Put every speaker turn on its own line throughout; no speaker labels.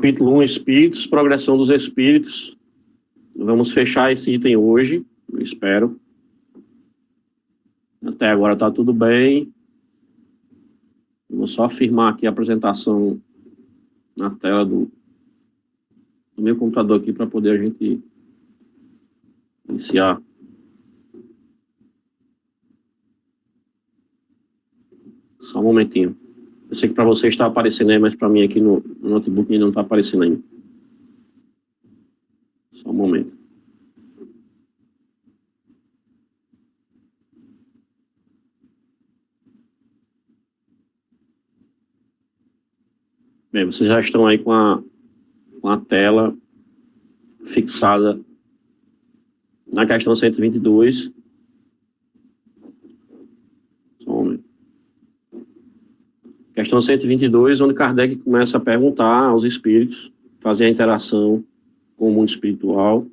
Capítulo 1, Espíritos, Progressão dos Espíritos. Vamos fechar esse item hoje, eu espero. Até agora está tudo bem. Vou só afirmar aqui a apresentação na tela do meu computador aqui para poder a gente iniciar. Só um momentinho. Eu sei que para você está aparecendo aí, mas para mim aqui no notebook ainda não está aparecendo ainda. Só um momento. Bem, vocês já estão aí com a tela fixada na questão 122. Só um momento. Questão 122, onde Kardec começa a perguntar aos espíritos, fazer a interação com o mundo espiritual,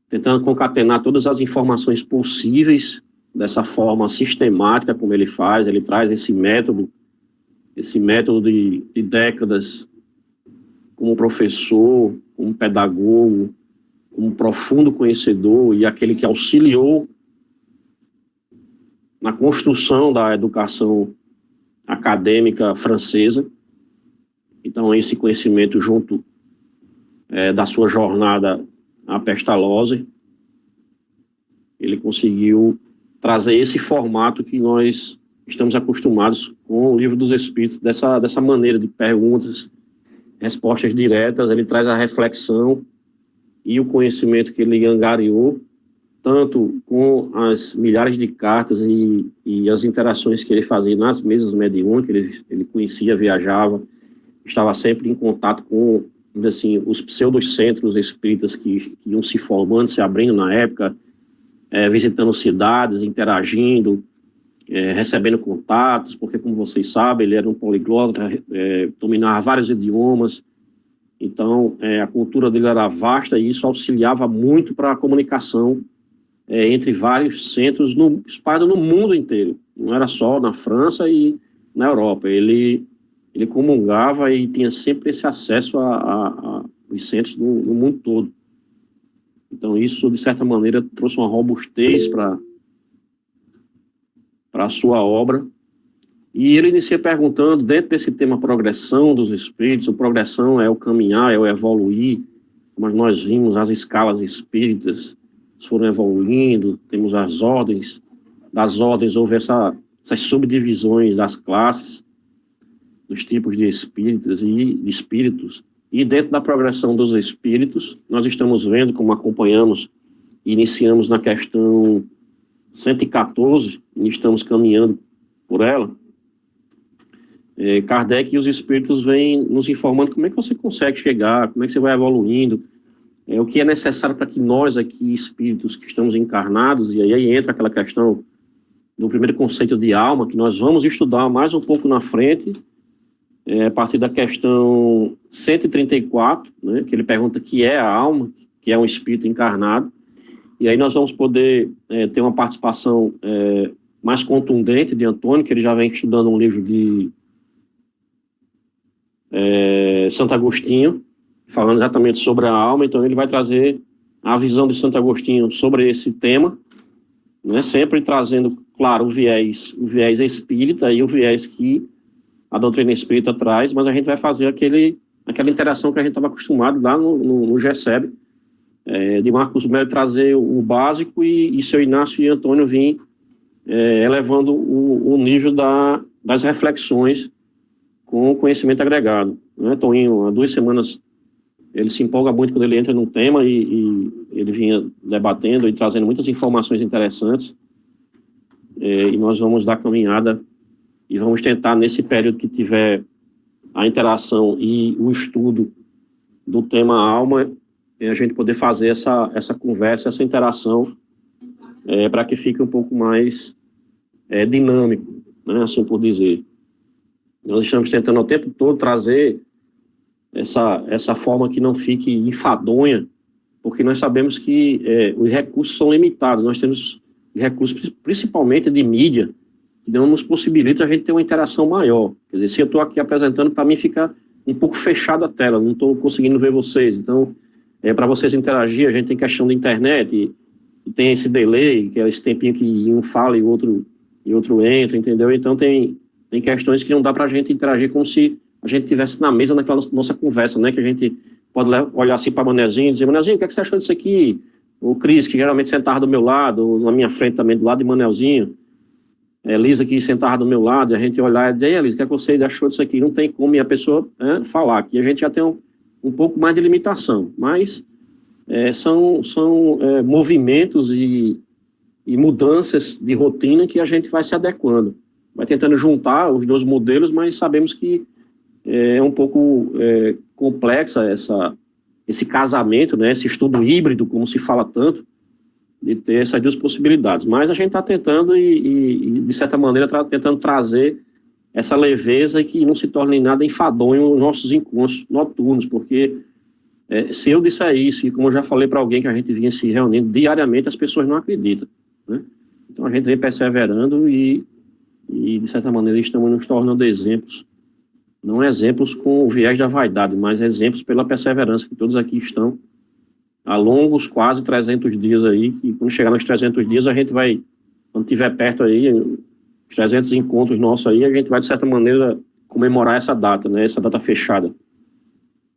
tentando concatenar todas as informações possíveis dessa forma sistemática como ele faz. Ele traz esse método de décadas como professor, como pedagogo, como profundo conhecedor e aquele que auxiliou na construção da educação acadêmica francesa. Então, esse conhecimento junto da sua jornada à Pestalozzi, ele conseguiu trazer esse formato que nós estamos acostumados com o Livro dos Espíritos, dessa maneira de perguntas, respostas diretas. Ele traz a reflexão e o conhecimento que ele angariou, tanto com as milhares de cartas e as interações que ele fazia nas mesas mediúnicas. Ele conhecia, viajava, estava sempre em contato com, assim, os pseudocentros espíritas que iam se formando, se abrindo na época, visitando cidades, interagindo, recebendo contatos, porque, como vocês sabem, ele era um poliglota, dominava vários idiomas. Então, a cultura dele era vasta e isso auxiliava muito para a comunicação entre vários centros espalhados no mundo inteiro. Não era só na França e na Europa. Ele comungava e tinha sempre esse acesso aos centros no mundo todo. Então, isso, de certa maneira, trouxe uma robustez para a sua obra. E ele inicia perguntando, dentro desse tema progressão dos espíritos, a progressão é o caminhar, é o evoluir, como nós vimos, as escalas espíritas foram evoluindo, temos as ordens, das ordens houve essas subdivisões das classes, dos tipos de espíritos, e dentro da progressão dos espíritos, nós estamos vendo, como acompanhamos, iniciamos na questão 114, e estamos caminhando por ela. Kardec e os espíritos vêm nos informando como é que você consegue chegar, como é que você vai evoluindo, o que é necessário para que nós aqui, espíritos que estamos encarnados, e aí entra aquela questão do primeiro conceito de alma, que nós vamos estudar mais um pouco na frente, a partir da questão 134, né, que ele pergunta o que é a alma, que é um espírito encarnado, e aí nós vamos poder ter uma participação mais contundente de Antônio, que ele já vem estudando um livro de Santo Agostinho, falando exatamente sobre a alma. Então ele vai trazer a visão de Santo Agostinho sobre esse tema, né, sempre trazendo, claro, o viés espírita e o viés que a doutrina espírita traz, mas a gente vai fazer aquela interação que a gente estava acostumado lá no GESEB, de Marcos Melo trazer o básico e seu Inácio e Antônio vir elevando o nível das reflexões com o conhecimento agregado. Né? Toninho, há 2 semanas, ele se empolga muito quando ele entra num tema e ele vinha debatendo e trazendo muitas informações interessantes, e nós vamos dar caminhada e vamos tentar, nesse período que tiver a interação e o estudo do tema alma, a gente poder fazer essa conversa, essa interação, para que fique um pouco mais dinâmico, né, assim por dizer. Nós estamos tentando o tempo todo trazer essa forma que não fique enfadonha, porque nós sabemos que os recursos são limitados. Nós temos recursos, principalmente de mídia, que não nos possibilita a gente ter uma interação maior. Quer dizer, se eu estou aqui apresentando, para mim fica um pouco fechada a tela, não estou conseguindo ver vocês. Então, para vocês interagir, a gente tem questão da internet, e tem esse delay, que é esse tempinho que um fala e o outro entra, entendeu? Então, tem questões que não dá para a gente interagir como se a gente estivesse na mesa naquela nossa conversa, né? Que a gente pode olhar assim para Manezinho e dizer, Manezinho, o que, é que você achou disso aqui? O Cris, que geralmente sentava do meu lado, ou na minha frente também, do lado de Manelzinho, Elisa, que sentava do meu lado, e a gente olhar e dizer, Elisa, o que, é que você achou disso aqui? Não tem como, e a pessoa falar, que a gente já tem um pouco mais de limitação, mas são movimentos e mudanças de rotina que a gente vai se adequando, vai tentando juntar os dois modelos, mas sabemos que é um pouco complexa esse casamento, né, esse estudo híbrido, como se fala tanto, de ter essas duas possibilidades. Mas a gente está tentando e, de certa maneira, tentando trazer essa leveza e que não se torne nada enfadonho nos nossos encontros noturnos, porque se eu disser isso, e como eu já falei para alguém que a gente vinha se reunindo diariamente, as pessoas não acreditam, né? Então a gente vem perseverando e de certa maneira, estamos nos tornando exemplos, não exemplos com o viés da vaidade, mas exemplos pela perseverança que todos aqui estão há longos quase 300 dias aí, e quando chegar nos 300 dias a gente vai, quando estiver perto aí, os 300 encontros nossos aí, a gente vai de certa maneira comemorar essa data, né, essa data fechada.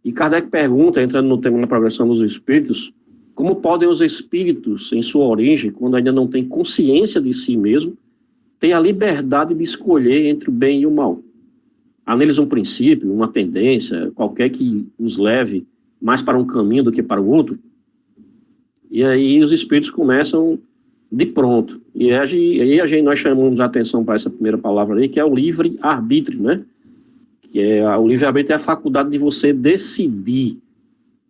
E Kardec pergunta, entrando no tema da progressão dos espíritos, como podem os espíritos, em sua origem, quando ainda não têm consciência de si mesmo, ter a liberdade de escolher entre o bem e o mal? Há neles um princípio, uma tendência, qualquer que os leve mais para um caminho do que para o outro? E aí os espíritos começam de pronto. E aí nós chamamos a atenção para essa primeira palavra aí, que é o livre-arbítrio, né? O livre-arbítrio é a faculdade de você decidir,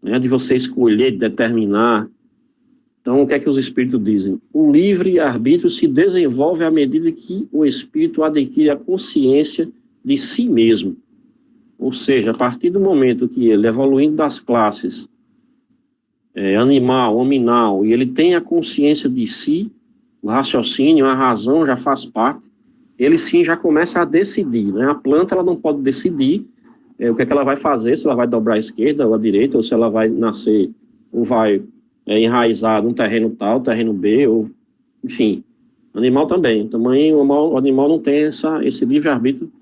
né? De você escolher, de determinar. Então, o que é que os espíritos dizem? O livre-arbítrio se desenvolve à medida que o espírito adquire a consciência de si mesmo. Ou seja, a partir do momento que ele, evoluindo das classes animal, hominal, e ele tem a consciência de si, o raciocínio, a razão já faz parte, ele sim já começa a decidir, né? A planta ela não pode decidir o que é que ela vai fazer, se ela vai dobrar à esquerda ou à direita, ou se ela vai nascer ou vai enraizar num terreno tal, terreno B, ou enfim, animal também. Também o animal não tem esse livre-arbítrio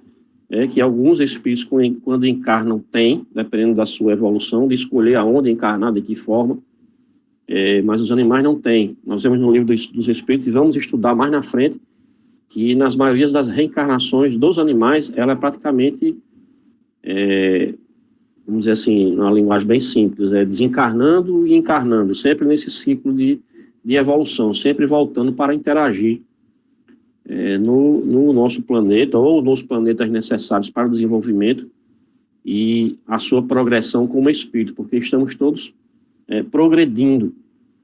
que alguns espíritos, quando encarnam, têm, dependendo da sua evolução, de escolher aonde encarnar, de que forma, mas os animais não têm. Nós vemos no livro dos espíritos, e vamos estudar mais na frente, que nas maiorias das reencarnações dos animais, ela é praticamente, vamos dizer assim, numa linguagem bem simples, desencarnando e encarnando, sempre nesse ciclo de evolução, sempre voltando para interagir no nosso planeta, ou nos planetas necessários para o desenvolvimento e a sua progressão como espírito, porque estamos todos progredindo,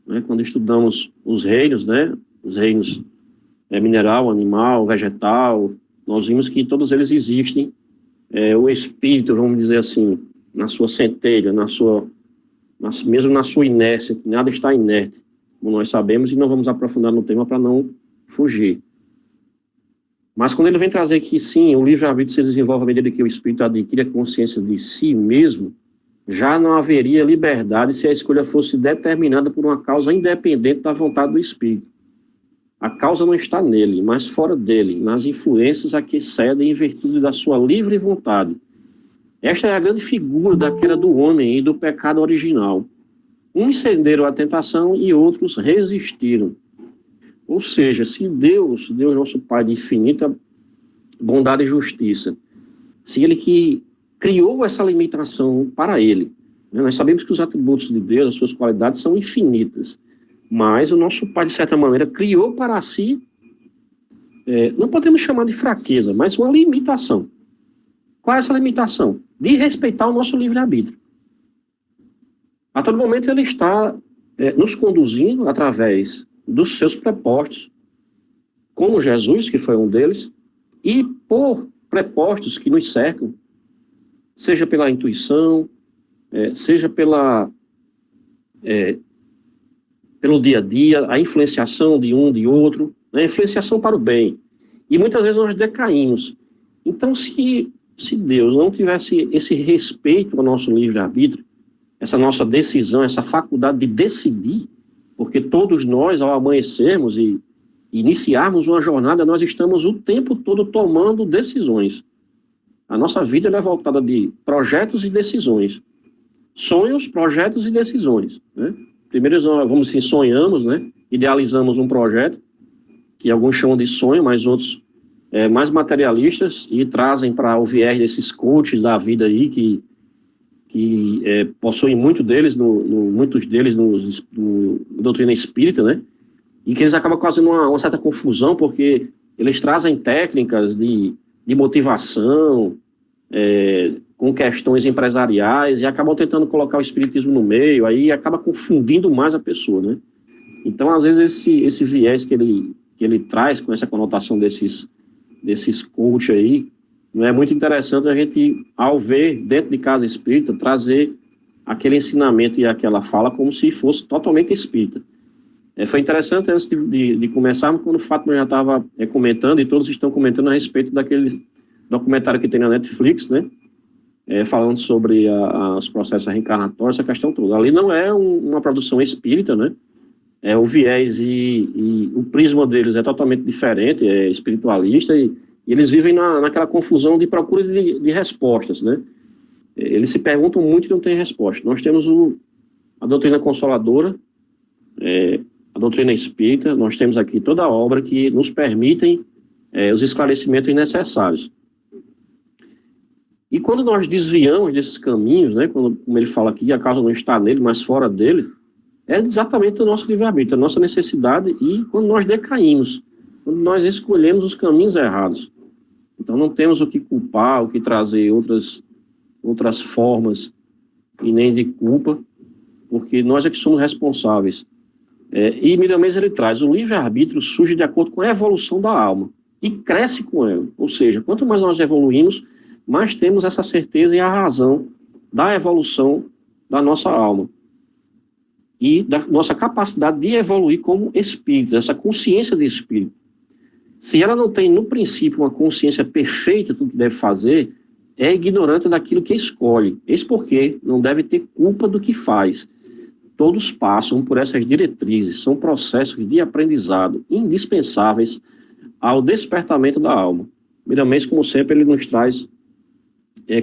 né? Quando estudamos os reinos, né? Os reinos mineral, animal, vegetal, nós vimos que todos eles existem, o espírito, vamos dizer assim, na sua centelha, mesmo na sua inércia, que nada está inerte, como nós sabemos, e não vamos aprofundar no tema para não fugir. Mas quando ele vem trazer que sim, o livre-arbítrio se desenvolve à medida que o espírito adquire a consciência de si mesmo, já não haveria liberdade se a escolha fosse determinada por uma causa independente da vontade do espírito. A causa não está nele, mas fora dele, nas influências a que cedem em virtude da sua livre vontade. Esta é a grande figura da queda do homem e do pecado original. Uns cederam à tentação e outros resistiram. Ou seja, se Deus, nosso Pai de infinita bondade e justiça, se Ele que criou essa limitação para Ele, né? Nós sabemos que os atributos de Deus, as suas qualidades são infinitas, mas o nosso Pai, de certa maneira, criou para si, não podemos chamar de fraqueza, mas uma limitação. Qual é essa limitação? De respeitar o nosso livre-arbítrio. A todo momento Ele está nos conduzindo através dos seus prepostos, como Jesus, que foi um deles, e por prepostos que nos cercam, seja pela intuição, seja pelo dia a dia, a influenciação de um, de outro, né, a influenciação para o bem. E muitas vezes nós decaímos. Então, se se Deus não tivesse esse respeito ao nosso livre-arbítrio, essa nossa decisão, essa faculdade de decidir, porque todos nós, ao amanhecermos e iniciarmos uma jornada, nós estamos o tempo todo tomando decisões. A nossa vida é voltada de projetos e decisões. Sonhos, projetos e decisões. Né? Primeiro, vamos dizer, sonhamos, né? Idealizamos um projeto, que alguns chamam de sonho, mas outros mais materialistas, e trazem para o viés desses coaches da vida aí, que possuem muitos deles no doutrina espírita, né? E que eles acabam causando uma certa confusão, porque eles trazem técnicas de motivação, com questões empresariais, e acabam tentando colocar o espiritismo no meio, aí acaba confundindo mais a pessoa, né? Então, às vezes, esse viés que ele traz com essa conotação desses coach aí, não é muito interessante a gente, ao ver dentro de casa espírita, trazer aquele ensinamento e aquela fala como se fosse totalmente espírita. Foi interessante, antes de começarmos, quando o Fátima já estava comentando, e todos estão comentando a respeito daquele documentário que tem na Netflix, né? Falando sobre os processos reencarnatórios, essa questão toda. Ali não é uma produção espírita, né? O viés e o prisma deles é totalmente diferente, é espiritualista, e eles vivem naquela confusão de procura de respostas, né? Eles se perguntam muito e não têm resposta. Nós temos a doutrina consoladora, a doutrina espírita, nós temos aqui toda a obra que nos permitem os esclarecimentos necessários. E quando nós desviamos desses caminhos, né, como ele fala aqui, a causa não está nele, mas fora dele, é exatamente o nosso livre-arbítrio, a nossa necessidade, e quando nós decaímos, quando nós escolhemos os caminhos errados. Então não temos o que culpar, o que trazer outras formas, e nem de culpa, porque nós é que somos responsáveis. E Miramês ele traz, o livre-arbítrio surge de acordo com a evolução da alma, e cresce com ela. Ou seja, quanto mais nós evoluímos, mais temos essa certeza e a razão da evolução da nossa alma e da nossa capacidade de evoluir como espírito, essa consciência de espírito. Se ela não tem, no princípio, uma consciência perfeita do que deve fazer, é ignorante daquilo que escolhe. Eis porque não deve ter culpa do que faz. Todos passam por essas diretrizes, são processos de aprendizado indispensáveis ao despertamento da alma. Miramês, como sempre, ele nos traz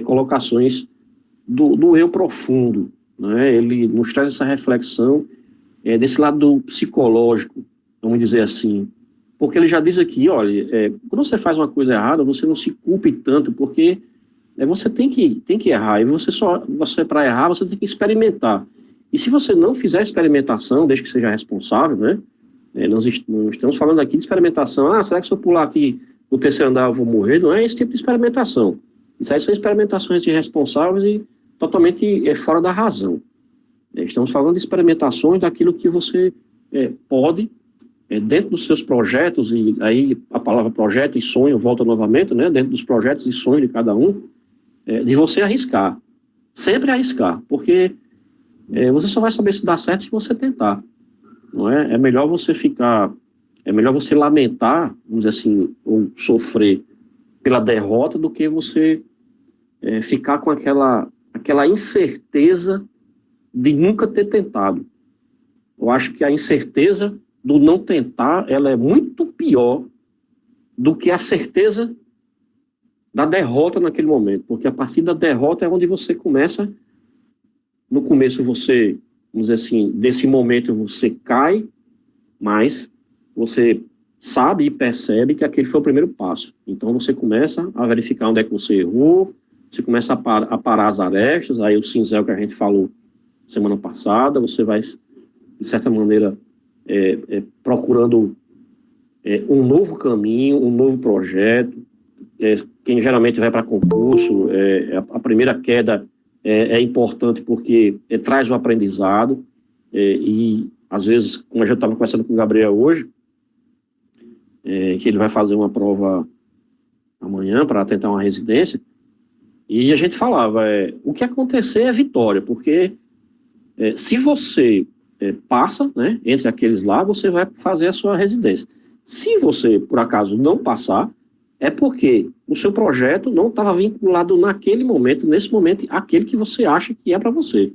colocações do eu profundo, né? Ele nos traz essa reflexão desse lado psicológico, vamos dizer assim, porque ele já diz aqui, olha, quando você faz uma coisa errada, você não se culpe tanto, porque você tem que errar, e você para errar, você tem que experimentar, e se você não fizer experimentação, desde que seja responsável, né? Nós estamos falando aqui de experimentação, será que se eu pular aqui no terceiro andar eu vou morrer? Não é esse tipo de experimentação. Isso aí são experimentações irresponsáveis e totalmente fora da razão. Estamos falando de experimentações daquilo que você pode, dentro dos seus projetos, e aí a palavra projeto e sonho volta novamente, né, dentro dos projetos e sonhos de cada um, de você arriscar. Sempre arriscar, porque você só vai saber se dá certo se você tentar. Não é? É melhor você lamentar, vamos dizer assim, ou sofrer pela derrota, do que você ficar com aquela incerteza de nunca ter tentado. Eu acho que a incerteza do não tentar, ela é muito pior do que a certeza da derrota naquele momento, porque a partir da derrota é onde você começa. No começo você, vamos dizer assim, desse momento você cai, mas você sabe e percebe que aquele foi o primeiro passo. Então você começa a verificar onde é que você errou, você começa a parar as arestas, aí o cinzel que a gente falou semana passada, você vai, de certa maneira, procurando um novo caminho, um novo projeto. Quem geralmente vai para concurso, a primeira queda é importante porque traz o aprendizado, e às vezes, como a gente estava conversando com o Gabriel hoje, que ele vai fazer uma prova amanhã para tentar uma residência, e a gente falava, o que acontecer é vitória, porque se você passa, né, entre aqueles lá, você vai fazer a sua residência. Se você, por acaso, não passar, é porque o seu projeto não estava vinculado naquele momento, nesse momento, àquele que você acha que é para você.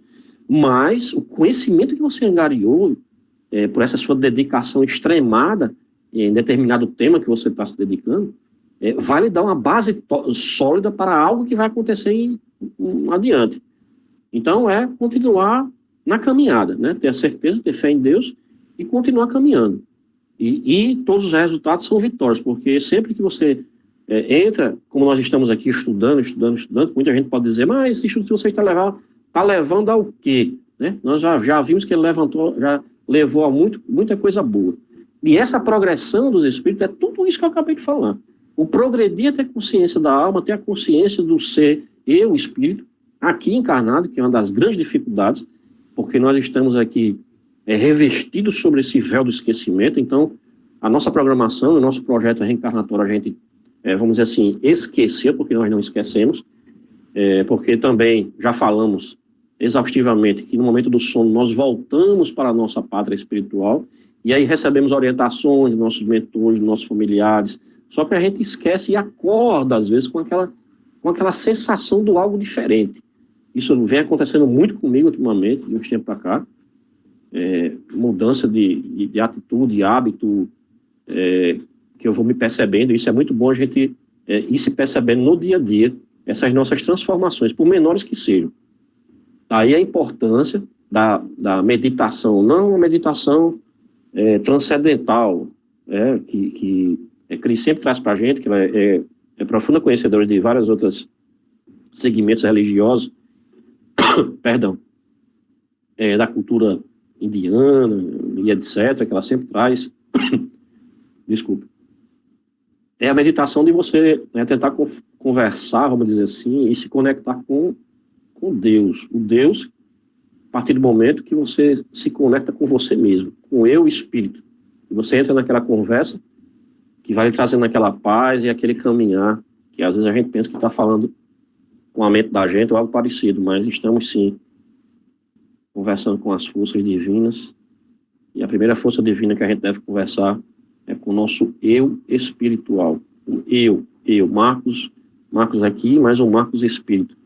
Mas o conhecimento que você angariou, por essa sua dedicação extremada em determinado tema que você está se dedicando, vai lhe dar uma base sólida para algo que vai acontecer adiante. Então, é continuar na caminhada, né? Ter a certeza, ter fé em Deus e continuar caminhando. E todos os resultados são vitórias, porque sempre que você entra, como nós estamos aqui estudando, muita gente pode dizer, mas esse estudo que você está levando ao quê? Né? Nós já vimos que ele já levou a muita coisa boa. E essa progressão dos espíritos é tudo isso que eu acabei de falar. O progredir é ter consciência da alma, ter a consciência do ser, eu, espírito, aqui encarnado, que é uma das grandes dificuldades, porque nós estamos aqui revestidos sobre esse véu do esquecimento. Então, a nossa programação, o nosso projeto reencarnatório, a gente, vamos dizer assim, esqueceu, porque nós não esquecemos, porque também já falamos exaustivamente que no momento do sono nós voltamos para a nossa pátria espiritual, e aí recebemos orientações dos nossos mentores, dos nossos familiares, só que a gente esquece e acorda, às vezes, com aquela sensação do algo diferente. Isso vem acontecendo muito comigo ultimamente, de uns tempos para cá, mudança de atitude, de hábito, que eu vou me percebendo. Isso é muito bom a gente ir se percebendo no dia a dia, essas nossas transformações, por menores que sejam. Daí a importância da meditação, não uma meditação transcendental, que Cris sempre traz para a gente, que ela é profunda conhecedora de vários outros segmentos religiosos, perdão, da cultura indiana e etc., que ela sempre traz. Desculpa. É a meditação de você tentar conversar, vamos dizer assim, e se conectar com Deus. O Deus, a partir do momento que você se conecta com você mesmo, com eu, espírito. E você entra naquela conversa que vai lhe trazendo aquela paz e aquele caminhar, que às vezes a gente pensa que está falando com a mente da gente ou algo parecido, mas estamos sim conversando com as forças divinas. E a primeira força divina que a gente deve conversar é com o nosso eu espiritual. O eu, Marcos aqui, mas o Marcos espírito.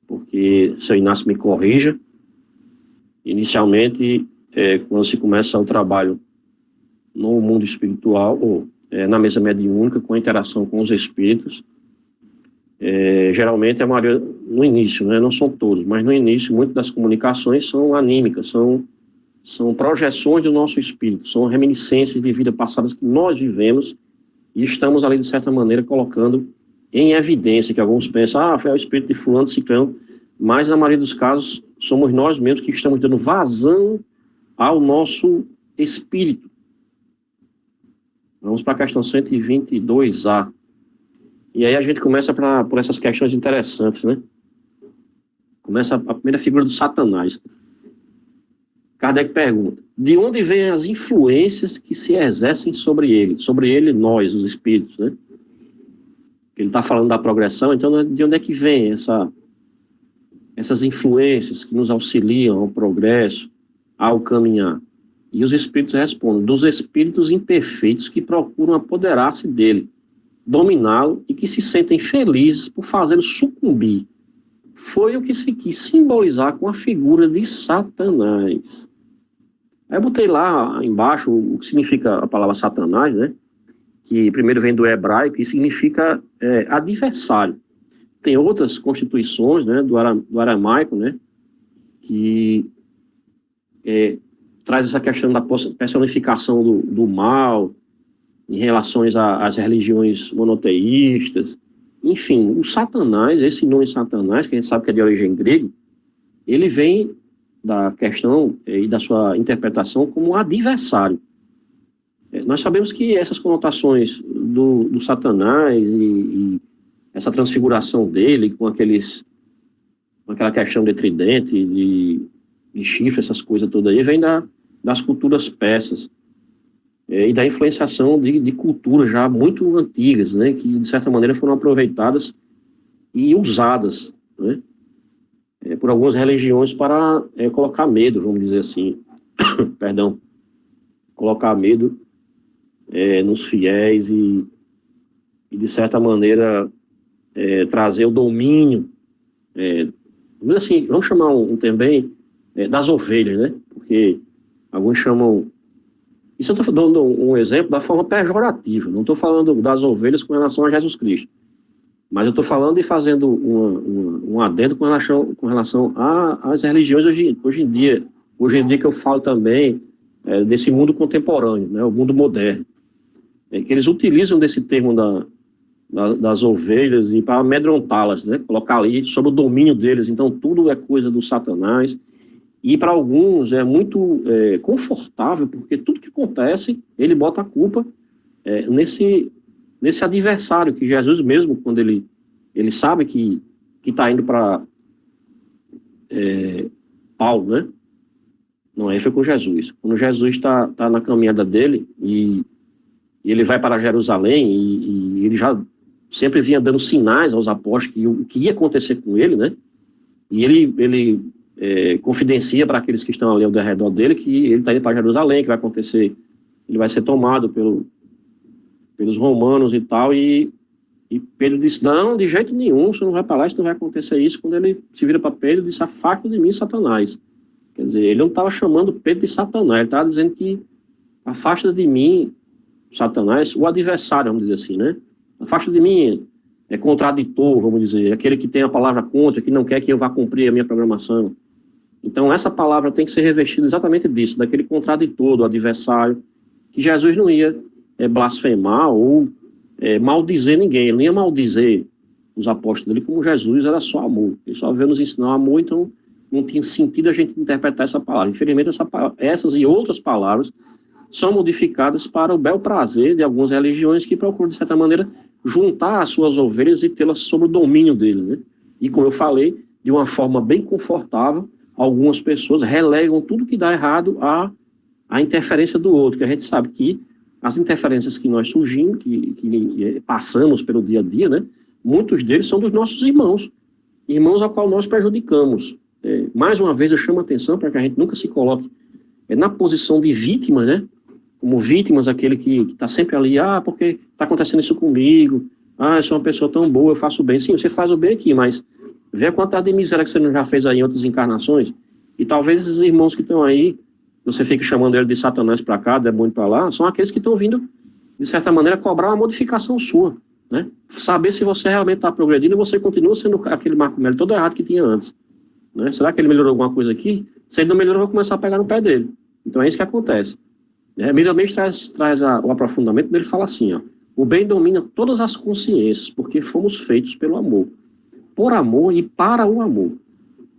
Porque, seu Inácio me corrija, inicialmente, quando se começa o trabalho no mundo espiritual, ou na mesa mediúnica, com a interação com os espíritos, geralmente a maioria, no início, né, não são todos, mas no início, muitas das comunicações são anímicas, são projeções do nosso espírito, são reminiscências de vida passadas que nós vivemos e estamos ali, de certa maneira, colocando em evidência, que alguns pensam, foi o espírito de fulano, ciclano, mas na maioria dos casos somos nós mesmos que estamos dando vazão ao nosso espírito. Vamos para a questão 122A. E aí a gente começa por essas questões interessantes, né? Começa a primeira figura do Satanás. Kardec pergunta, de onde vêm as influências que se exercem sobre ele, nós, os espíritos, né? Ele está falando da progressão, então de onde é que vem essas influências que nos auxiliam ao progresso, ao caminhar? E os espíritos respondem, dos espíritos imperfeitos que procuram apoderar-se dele, dominá-lo e que se sentem felizes por fazê-lo sucumbir. Foi o que se quis simbolizar com a figura de Satanás. Aí eu botei lá embaixo o que significa a palavra Satanás, né? Que primeiro vem do hebraico, que significa adversário. Tem outras constituições, né, do aramaico, né, que traz essa questão da personificação do mal em relação às religiões monoteístas. Enfim, o Satanás, esse nome Satanás, que a gente sabe que é de origem grega, ele vem da questão e da sua interpretação como adversário. Nós sabemos que essas conotações do Satanás e essa transfiguração dele com aquela questão de tridente, de chifre, essas coisas todas aí, vem das culturas persas e da influenciação de culturas já muito antigas, né, que de certa maneira foram aproveitadas e usadas, né, por algumas religiões para colocar medo, vamos dizer assim, perdão, colocar medo nos fiéis e e de certa maneira, trazer o domínio, assim, vamos chamar também das ovelhas, né? Porque alguns chamam... Isso eu estou dando um exemplo da forma pejorativa, não estou falando das ovelhas com relação a Jesus Cristo, mas eu estou falando e fazendo um adendo com relação às religiões hoje em dia que eu falo também desse mundo contemporâneo, né, o mundo moderno, que eles utilizam desse termo das ovelhas e para amedrontá-las, né, colocar ali sob o domínio deles, então tudo é coisa do Satanás. E para alguns é muito confortável, porque tudo que acontece, ele bota a culpa nesse adversário, que Jesus mesmo, quando ele sabe que está indo para Paulo, né? Não, aí foi com Jesus. Quando Jesus está na caminhada dele, e ele vai para Jerusalém, e ele já sempre vinha dando sinais aos apóstolos que o que ia acontecer com ele, né? E ele confidencia para aqueles que estão ali ao redor dele que ele está indo para Jerusalém, que vai acontecer, ele vai ser tomado pelos romanos e tal, e Pedro disse, não, de jeito nenhum, você não vai para lá, isso não vai acontecer isso. Quando ele se vira para Pedro, ele disse, afasta de mim, Satanás. Quer dizer, ele não estava chamando Pedro de Satanás, ele estava dizendo que afasta de mim, Satanás, o adversário, vamos dizer assim, né? Afasta de mim, contraditor, vamos dizer, aquele que tem a palavra contra, que não quer que eu vá cumprir a minha programação. Então, essa palavra tem que ser revestida exatamente disso, daquele contraditor, do adversário, que Jesus não ia blasfemar ou maldizer ninguém, ele não ia maldizer os apóstolos dele, como Jesus era só amor, ele só veio nos ensinar amor, então não tinha sentido a gente interpretar essa palavra. Infelizmente, essas e outras palavras são modificadas para o bel prazer de algumas religiões que procuram, de certa maneira, juntar as suas ovelhas e tê-las sob o domínio dele, né? E, como eu falei, de uma forma bem confortável, algumas pessoas relegam tudo que dá errado à interferência do outro, que a gente sabe que as interferências que nós surgimos, que passamos pelo dia a dia, né? Muitos deles são dos nossos irmãos ao qual nós prejudicamos. Mais uma vez eu chamo a atenção para que a gente nunca se coloque na posição de vítima, né? Como vítimas, aquele que está sempre ali, porque está acontecendo isso comigo, eu sou uma pessoa tão boa, eu faço bem. Sim, você faz o bem aqui, mas vê a quantidade de miséria que você não já fez aí em outras encarnações, e talvez esses irmãos que estão aí, você fica chamando ele de Satanás para cá, demônio para lá, são aqueles que estão vindo, de certa maneira, cobrar uma modificação sua, né? Saber se você realmente está progredindo e você continua sendo aquele Marco Melo todo errado que tinha antes, né? Será que ele melhorou alguma coisa aqui? Se ele não melhorou, eu vou começar a pegar no pé dele. Então é isso que acontece. Miriam traz o aprofundamento dele, fala assim, o bem domina todas as consciências, porque fomos feitos pelo amor, por amor e para o amor.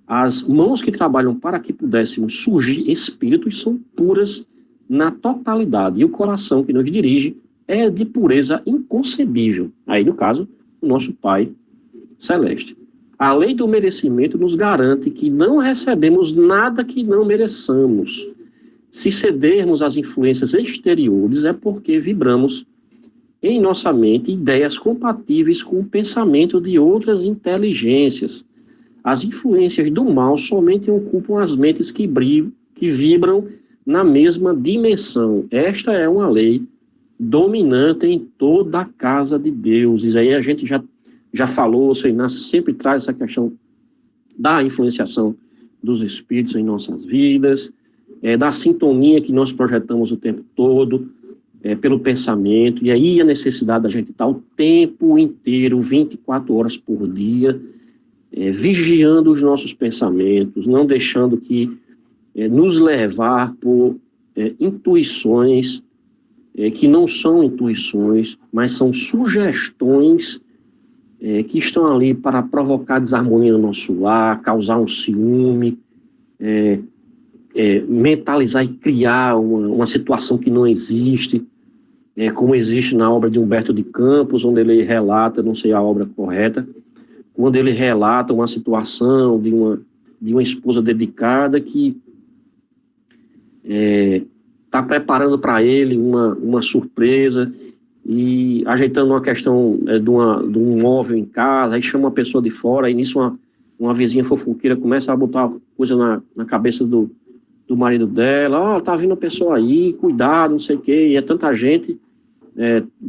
As mãos que trabalham para que pudéssemos surgir espíritos são puras na totalidade, e o coração que nos dirige é de pureza inconcebível. Aí, no caso, o nosso Pai Celeste. A lei do merecimento nos garante que não recebemos nada que não mereçamos. Se cedermos às influências exteriores, é porque vibramos em nossa mente ideias compatíveis com o pensamento de outras inteligências. As influências do mal somente ocupam as mentes que vibram na mesma dimensão. Esta é uma lei dominante em toda a casa de Deus. E aí a gente já falou, o Senhor Inácio sempre traz essa questão da influenciação dos espíritos em nossas vidas, da sintonia que nós projetamos o tempo todo, pelo pensamento, e aí a necessidade da gente estar o tempo inteiro, 24 horas por dia, vigiando os nossos pensamentos, não deixando que nos levar por intuições que não são intuições, mas são sugestões que estão ali para provocar desarmonia no nosso lar, causar um ciúme, mentalizar e criar uma situação que não existe, como existe na obra de Humberto de Campos, onde ele relata, não sei a obra correta, quando ele relata uma situação de uma esposa dedicada que está preparando para ele uma surpresa e ajeitando uma questão de um móvel em casa, aí chama uma pessoa de fora, e nisso uma vizinha fofoqueira começa a botar coisa na cabeça do marido dela, tá vindo uma pessoa aí, cuidado, não sei o quê, e é tanta gente,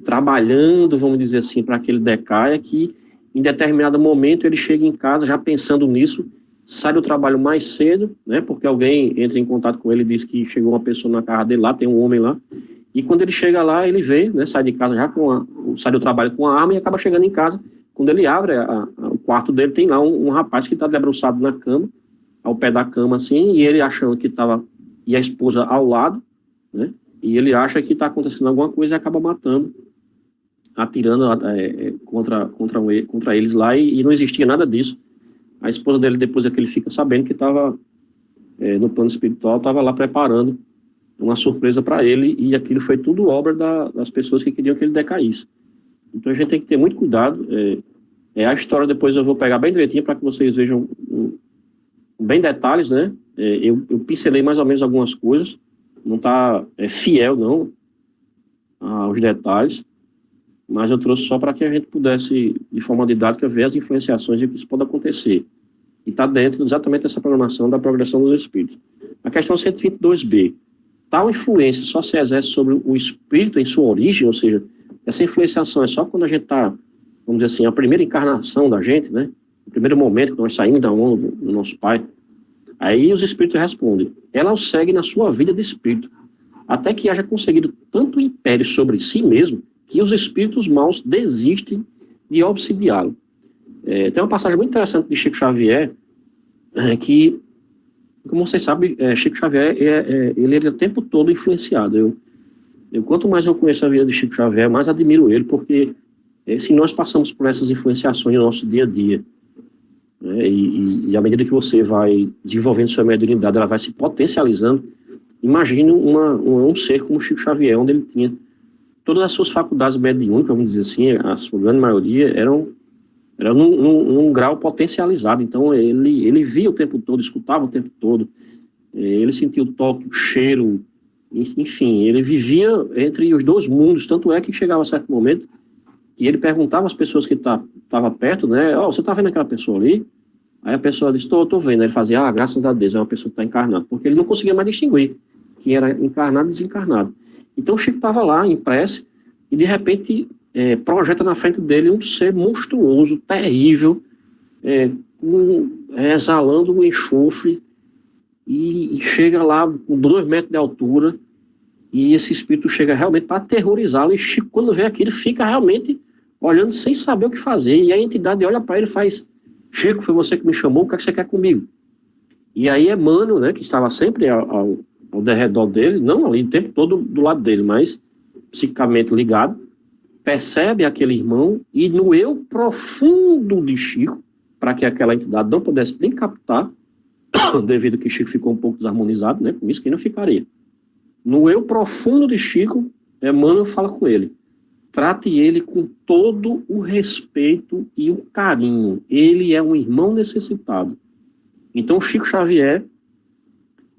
trabalhando, vamos dizer assim, para que ele decaia, que em determinado momento ele chega em casa já pensando nisso, sai do trabalho mais cedo, né, porque alguém entra em contato com ele e diz que chegou uma pessoa na casa dele lá, tem um homem lá, e quando ele chega lá, ele vê, né, sai de casa já sai do trabalho com a arma e acaba chegando em casa. Quando ele abre o quarto dele, tem lá um rapaz que está debruçado na cama, ao pé da cama, assim, e ele achando que estava, e a esposa ao lado, né, e ele acha que está acontecendo alguma coisa e acaba matando, atirando contra eles lá, e não existia nada disso. A esposa dele, depois é que ele fica sabendo que estava, no plano espiritual, estava lá preparando uma surpresa para ele, e aquilo foi tudo obra das pessoas que queriam que ele decaísse. Então a gente tem que ter muito cuidado. A história depois eu vou pegar bem direitinho para que vocês vejam bem detalhes, né? Eu pincelei mais ou menos algumas coisas, não está fiel não aos detalhes, mas eu trouxe só para que a gente pudesse, de forma didática, ver as influenciações de que isso pode acontecer. E está dentro exatamente dessa programação da progressão dos espíritos. A questão 122b. Tal influência só se exerce sobre o espírito em sua origem, ou seja, essa influenciação é só quando a gente está, vamos dizer assim, a primeira encarnação da gente, né? O primeiro momento que nós saímos da onda do nosso pai. Aí os espíritos respondem. Ela o segue na sua vida de espírito, até que haja conseguido tanto império sobre si mesmo, que os espíritos maus desistem de obsidiá-lo. Tem uma passagem muito interessante de Chico Xavier, que, como vocês sabem, Chico Xavier, ele é o tempo todo influenciado. Quanto mais eu conheço a vida de Chico Xavier, mais admiro ele, porque se nós passamos por essas influenciações no nosso dia a dia, né, e à medida que você vai desenvolvendo sua mediunidade, ela vai se potencializando. Imagine um ser como Chico Xavier, onde ele tinha todas as suas faculdades mediúnicas, vamos dizer assim, a sua grande maioria eram num grau potencializado. Então ele via o tempo todo, escutava o tempo todo, ele sentia o toque, o cheiro, enfim, ele vivia entre os dois mundos. Tanto é que chegava a certo momento que ele perguntava às pessoas que estavam perto, né, você está vendo aquela pessoa ali? Aí a pessoa disse, estou vendo. Aí ele fazia, graças a Deus, é uma pessoa que está encarnada, porque ele não conseguia mais distinguir quem era encarnado e desencarnado. Então o Chico estava lá, em prece, e de repente projeta na frente dele um ser monstruoso, terrível, exalando um enxofre, e chega lá com 2 metros de altura, e esse espírito chega realmente para aterrorizá-lo, e Chico, quando vê aquilo, fica realmente olhando sem saber o que fazer, e a entidade olha para ele e faz, Chico, foi você que me chamou, o que é que você quer comigo? E aí Emmanuel, né, que estava sempre ao derredor dele, não ali o tempo todo do lado dele, mas psicamente ligado, percebe aquele irmão, e no eu profundo de Chico, para que aquela entidade não pudesse nem captar, devido que Chico ficou um pouco desarmonizado, né, com isso que não ficaria. No eu profundo de Chico, Emmanuel fala com ele, trate ele com todo o respeito e o carinho, ele é um irmão necessitado. Então Chico Xavier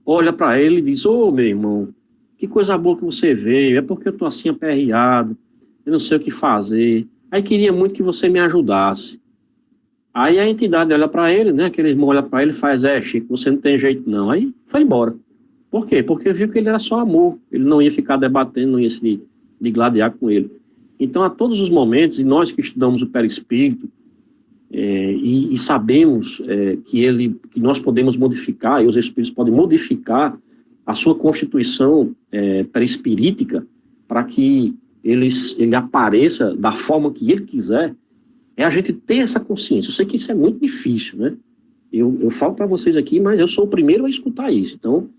olha para ele e diz, meu irmão, que coisa boa que você veio, é porque eu estou assim aperreado, eu não sei o que fazer, aí queria muito que você me ajudasse. Aí a entidade olha para ele, né, aquele irmão olha para ele e faz, Chico, você não tem jeito não, aí foi embora. Por quê? Porque viu que ele era só amor, ele não ia ficar debatendo, não ia se digladiar com ele. Então, a todos os momentos, e nós que estudamos o perispírito, e sabemos que nós podemos modificar, e os espíritos podem modificar a sua constituição perispirítica para que ele apareça da forma que ele quiser, a gente ter essa consciência. Eu sei que isso é muito difícil, né? Eu falo para vocês aqui, mas eu sou o primeiro a escutar isso. Então,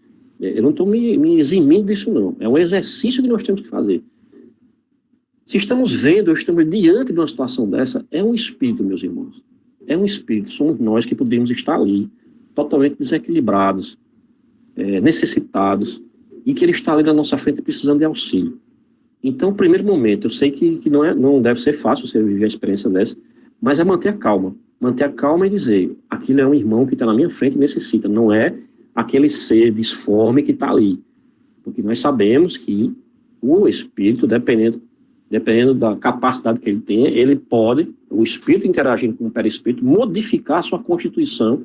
eu não estou me eximindo disso, não. É um exercício que nós temos que fazer. Se estamos vendo, estamos diante de uma situação dessa, é um espírito, meus irmãos. É um espírito. Somos nós que podemos estar ali, totalmente desequilibrados, necessitados, e que ele está ali na nossa frente precisando de auxílio. Então, primeiro momento, eu sei que não deve ser fácil você viver a experiência dessa, mas é manter a calma. Manter a calma e dizer, aquilo é um irmão que está na minha frente e necessita, não é aquele ser disforme que está ali. Porque nós sabemos que o espírito, dependendo da capacidade que ele tenha, ele pode, o espírito interagindo com o perispírito, modificar a sua constituição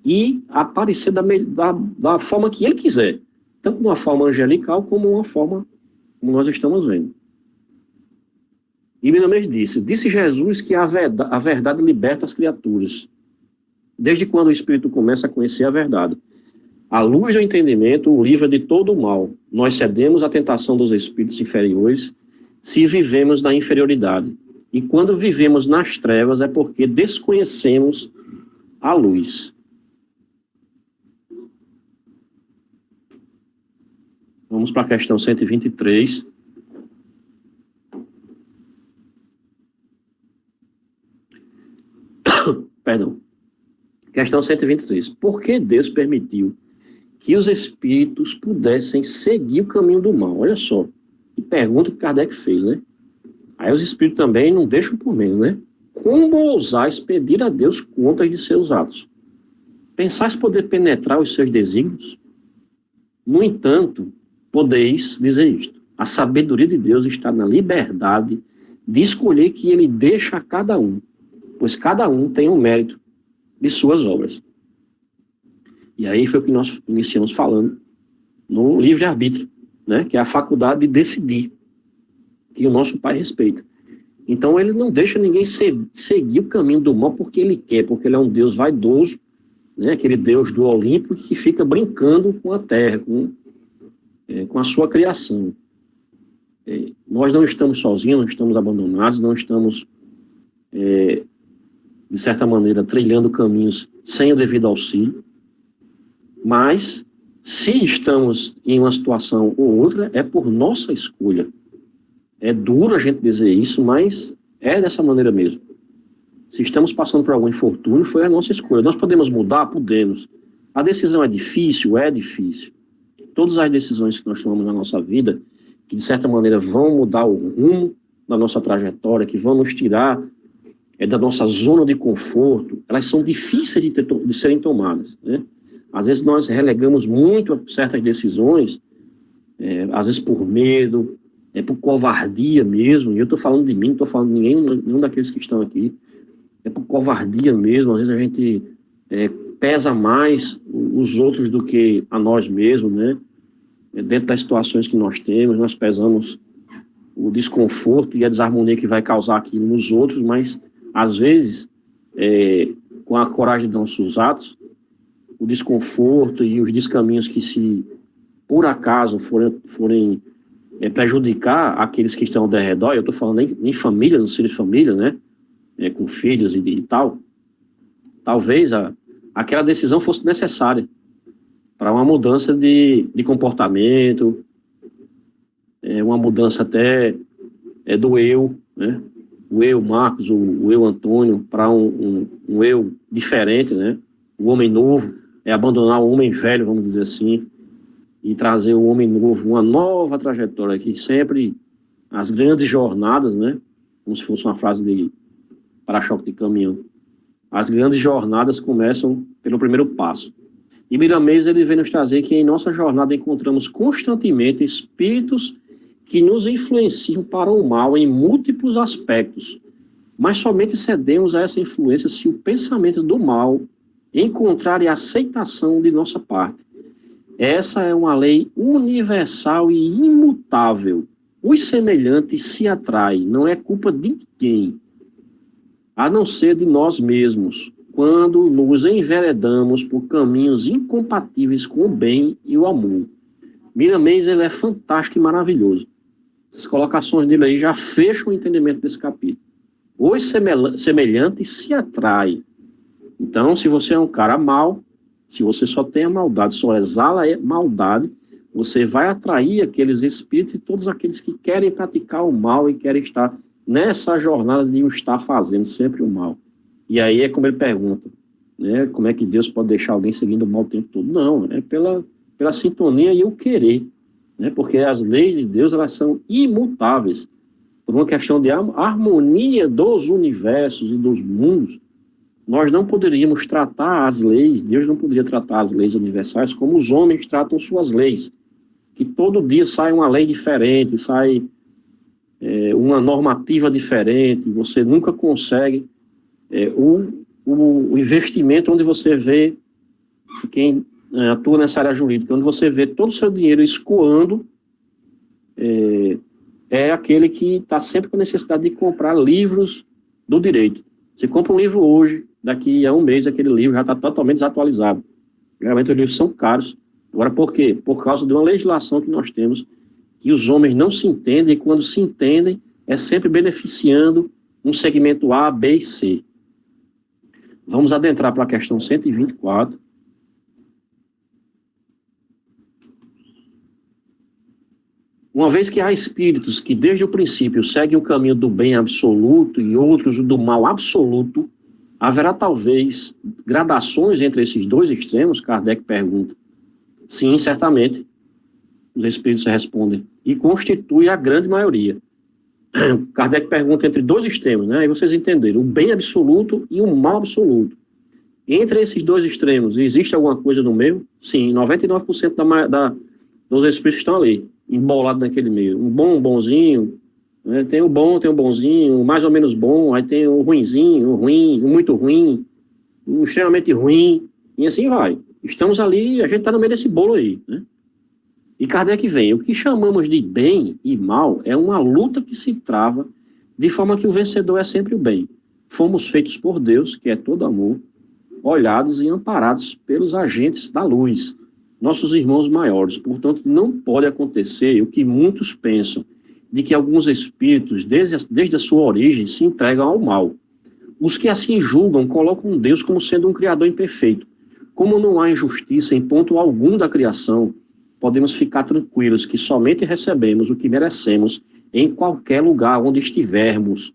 e aparecer da forma que ele quiser, tanto de uma forma angelical como uma forma como nós estamos vendo. E Miramês disse Jesus que a verdade liberta as criaturas. Desde quando o espírito começa a conhecer a verdade. A luz do entendimento o livra de todo o mal. Nós cedemos à tentação dos espíritos inferiores se vivemos na inferioridade. E quando vivemos nas trevas é porque desconhecemos a luz. Vamos para a questão 123. Perdão. Questão 123. Por que Deus permitiu que os espíritos pudessem seguir o caminho do mal? Olha só, que pergunta que Kardec fez, né? Aí os espíritos também não deixam por menos, né? Como ousais pedir a Deus contas de seus atos? Pensais poder penetrar os seus desígnios? No entanto, podeis dizer isto: a sabedoria de Deus está na liberdade de escolher que ele deixa a cada um, pois cada um tem um mérito de suas obras. E aí foi o que nós iniciamos falando no livre-arbítrio, né? Que é a faculdade de decidir, que o nosso Pai respeita. Então ele não deixa ninguém seguir o caminho do mal porque ele quer, porque ele é um Deus vaidoso, né? Aquele Deus do Olimpo que fica brincando com a terra, com a sua criação. Nós não estamos sozinhos, não estamos abandonados, não estamos, de certa maneira, trilhando caminhos sem o devido auxílio, mas se estamos em uma situação ou outra, é por nossa escolha. É duro a gente dizer isso, mas é dessa maneira mesmo. Se estamos passando por algum infortúnio, foi a nossa escolha. Nós podemos mudar? Podemos. A decisão é difícil? É difícil. Todas as decisões que nós tomamos na nossa vida, que de certa maneira vão mudar o rumo da nossa trajetória, que vão nos tirar da nossa zona de conforto, elas são difíceis de serem tomadas, né? Às vezes nós relegamos muito certas decisões, às vezes por medo, por covardia mesmo, e eu estou falando de mim, não estou falando de nenhum daqueles que estão aqui, é por covardia mesmo. Às vezes a gente pesa mais os outros do que a nós mesmos, né? Dentro das situações que nós temos, nós pesamos o desconforto e a desarmonia que vai causar aquilo nos outros, mas às vezes, com a coragem de nossos atos, o desconforto e os descaminhos que, se por acaso forem prejudicar aqueles que estão ao redor, eu estou falando em família, no seio de família, né? Com filhos e tal, talvez aquela decisão fosse necessária para uma mudança de comportamento, uma mudança até do eu, né? O eu Marcos, o eu Antônio, para um eu diferente, né? O homem novo, abandonar o homem velho, vamos dizer assim, e trazer o homem novo, uma nova trajetória, que sempre as grandes jornadas, né? Como se fosse uma frase de para-choque de caminhão, as grandes jornadas começam pelo primeiro passo. E Miramês, ele vem nos trazer que em nossa jornada encontramos constantemente espíritos que nos influenciam para o mal em múltiplos aspectos, mas somente cedemos a essa influência se o pensamento do mal encontrar a aceitação de nossa parte. Essa é uma lei universal e imutável. Os semelhantes se atraem, não é culpa de ninguém, a não ser de nós mesmos, quando nos enveredamos por caminhos incompatíveis com o bem e o amor. Miramês, ele é fantástico e maravilhoso. As colocações dele aí já fecham o entendimento desse capítulo. Os semelhantes se atraem. Então, se você é um cara mau, se você só tem a maldade, só exala a maldade, você vai atrair aqueles espíritos e todos aqueles que querem praticar o mal e querem estar nessa jornada de estar fazendo sempre o mal. E aí é como ele pergunta, né? Como é que Deus pode deixar alguém seguindo o mal o tempo todo? Não, é pela sintonia e o querer, né? Porque as leis de Deus, elas são imutáveis. Por uma questão de harmonia dos universos e dos mundos, nós não poderíamos tratar as leis, Deus não poderia tratar as leis universais como os homens tratam suas leis, que todo dia sai uma lei diferente, sai uma normativa diferente, você nunca consegue o investimento onde você vê quem atua nessa área jurídica, onde você vê todo o seu dinheiro escoando é aquele que está sempre com a necessidade de comprar livros do direito. Você compra um livro hoje, daqui a um mês aquele livro já está totalmente desatualizado. Geralmente os livros são caros. Agora, por quê? Por causa de uma legislação que nós temos, que os homens não se entendem, e quando se entendem, é sempre beneficiando um segmento A, B e C. Vamos adentrar para a questão 124. Uma vez que há espíritos que desde o princípio seguem o caminho do bem absoluto e outros do mal absoluto, haverá talvez gradações entre esses dois extremos? Kardec pergunta. Sim, certamente. Os espíritos respondem. E constitui a grande maioria. Kardec pergunta entre dois extremos, né? Aí vocês entenderam. O bem absoluto e o mal absoluto. Entre esses dois extremos, existe alguma coisa no meio? Sim, 99% dos espíritos estão ali, embolados naquele meio. Um bom, um bonzinho, né? Tem o bom, tem o bonzinho, o mais ou menos bom, aí tem o ruinzinho, o ruim, o muito ruim, o extremamente ruim, e assim vai. Estamos ali, a gente está no meio desse bolo aí, né? E Kardec vem, o que chamamos de bem e mal é uma luta que se trava de forma que o vencedor é sempre o bem. Fomos feitos por Deus, que é todo amor, olhados e amparados pelos agentes da luz, nossos irmãos maiores. Portanto, não pode acontecer o que muitos pensam, de que alguns espíritos, desde a sua origem, se entregam ao mal. Os que assim julgam colocam Deus como sendo um criador imperfeito. Como não há injustiça em ponto algum da criação, podemos ficar tranquilos que somente recebemos o que merecemos em qualquer lugar onde estivermos.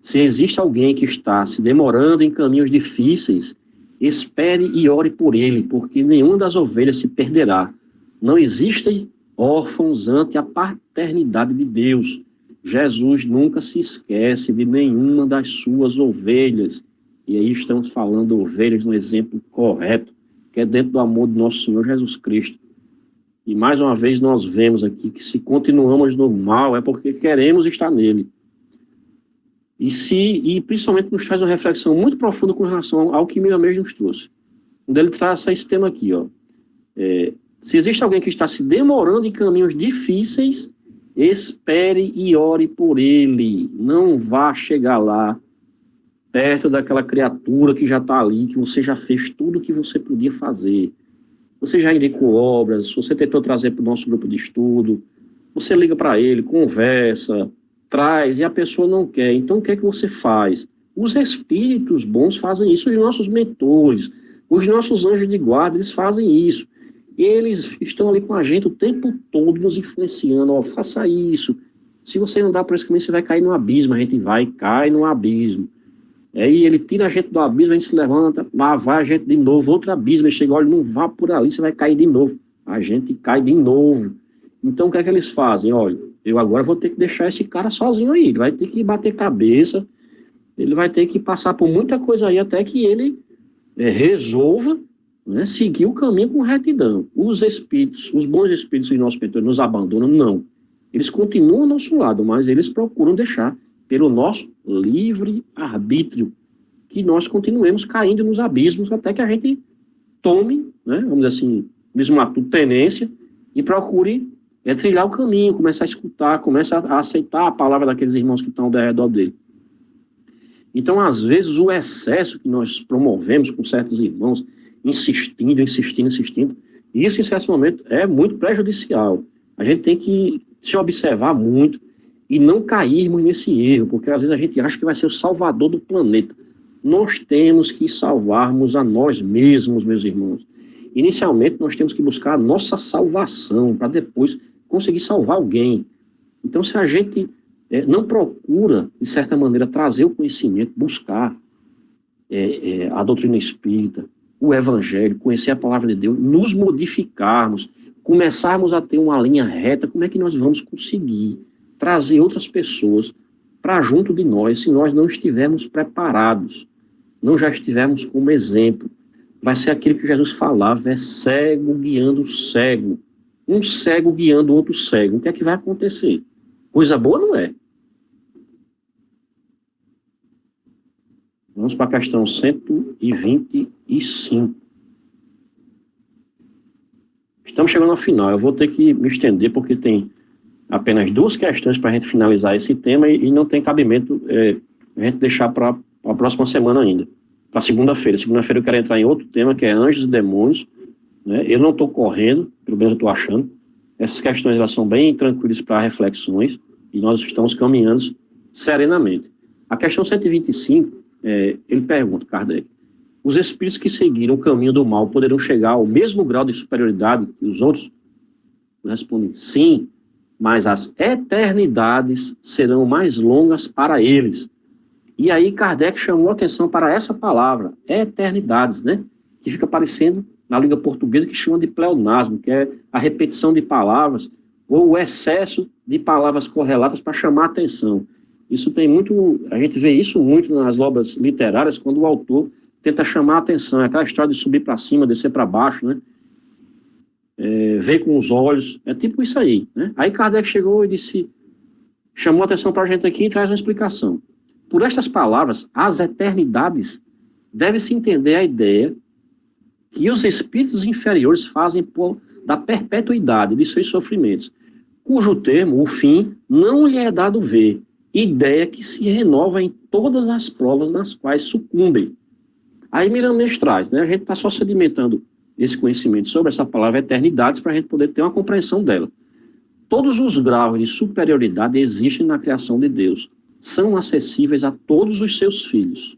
Se existe alguém que está se demorando em caminhos difíceis, espere e ore por ele, porque nenhuma das ovelhas se perderá. Não existem órfãos ante a paternidade de Deus. Jesus nunca se esquece de nenhuma das suas ovelhas. E aí estamos falando ovelhas no exemplo correto, que é dentro do amor do nosso Senhor Jesus Cristo. E mais uma vez nós vemos aqui que se continuamos no mal é porque queremos estar nele. E principalmente nos traz uma reflexão muito profunda com relação ao que Miramês nos trouxe. Onde ele traz esse tema aqui, ó. Se existe alguém que está se demorando em caminhos difíceis, espere e ore por ele. Não vá chegar lá, perto daquela criatura que já está ali, que você já fez tudo o que você podia fazer. Você já indicou obras, você tentou trazer para o nosso grupo de estudo, você liga para ele, conversa, traz, e a pessoa não quer. Então, o que é que você faz? Os espíritos bons fazem isso, os nossos mentores, os nossos anjos de guarda, eles fazem isso. Eles estão ali com a gente o tempo todo, nos influenciando, ó, faça isso. Se você andar por esse caminho, você vai cair no abismo, a gente vai e cai no abismo. Aí ele tira a gente do abismo, a gente se levanta, lá vai a gente de novo, outro abismo, ele chega, olha, não vá por ali, você vai cair de novo. A gente cai de novo. Então, o que é que eles fazem? Olha, eu agora vou ter que deixar esse cara sozinho aí, ele vai ter que bater cabeça, ele vai ter que passar por muita coisa aí, até que ele resolva, né, seguir o caminho com retidão. Os espíritos, os bons espíritos e nossos mentores nos abandonam? Não. Eles continuam ao nosso lado, mas eles procuram deixar pelo nosso livre arbítrio, que nós continuemos caindo nos abismos até que a gente tome, né, vamos dizer assim, mesmo uma tenência, e procure trilhar o caminho, começar a escutar, começar a aceitar a palavra daqueles irmãos que estão ao redor dele. Então, às vezes, o excesso que nós promovemos com certos irmãos, insistindo, e isso, em certo momento, é muito prejudicial. A gente tem que se observar muito e não cairmos nesse erro, porque às vezes a gente acha que vai ser o salvador do planeta. Nós temos que salvarmos a nós mesmos, meus irmãos. Inicialmente, nós temos que buscar a nossa salvação, para depois conseguir salvar alguém. Então, se a gente não procura, de certa maneira, trazer o conhecimento, buscar a doutrina espírita, o evangelho, conhecer a palavra de Deus, nos modificarmos, começarmos a ter uma linha reta, como é que nós vamos conseguir trazer outras pessoas para junto de nós, se nós não estivermos preparados, não já estivermos como exemplo? Vai ser aquilo que Jesus falava, é cego guiando cego. Um cego guiando outro cego. O que é que vai acontecer? Coisa boa não é. Vamos para a questão 125. Estamos chegando ao final. Eu vou ter que me estender porque tem apenas 2 questões para a gente finalizar esse tema e não tem cabimento a gente deixar para a próxima semana ainda, para segunda-feira. Segunda-feira eu quero entrar em outro tema, que é anjos e demônios, né? Eu não estou correndo, pelo menos eu estou achando. Essas questões elas são bem tranquilas para reflexões e nós estamos caminhando serenamente. A questão 125, ele pergunta, Kardec, os espíritos que seguiram o caminho do mal poderão chegar ao mesmo grau de superioridade que os outros? Respondem, sim, mas as eternidades serão mais longas para eles. E aí Kardec chamou a atenção para essa palavra, eternidades, né? Que fica aparecendo na língua portuguesa, que chama de pleonasmo, que é a repetição de palavras, ou o excesso de palavras correlatas para chamar a atenção. Isso tem muito, a gente vê isso muito nas obras literárias, quando o autor tenta chamar a atenção, é aquela história de subir para cima, descer para baixo, né? Ver com os olhos, é tipo isso aí, né? Aí Kardec chegou e disse, chamou a atenção para a gente aqui e traz uma explicação. Por estas palavras, as eternidades, deve-se entender a ideia que os espíritos inferiores fazem da perpetuidade de seus sofrimentos, cujo termo, o fim, não lhe é dado ver, ideia que se renova em todas as provas nas quais sucumbem. Aí Miramês traz, né? A gente está só sedimentando esse conhecimento sobre essa palavra eternidades para a gente poder ter uma compreensão dela. Todos os graus de superioridade existem na criação de Deus, são acessíveis a todos os seus filhos.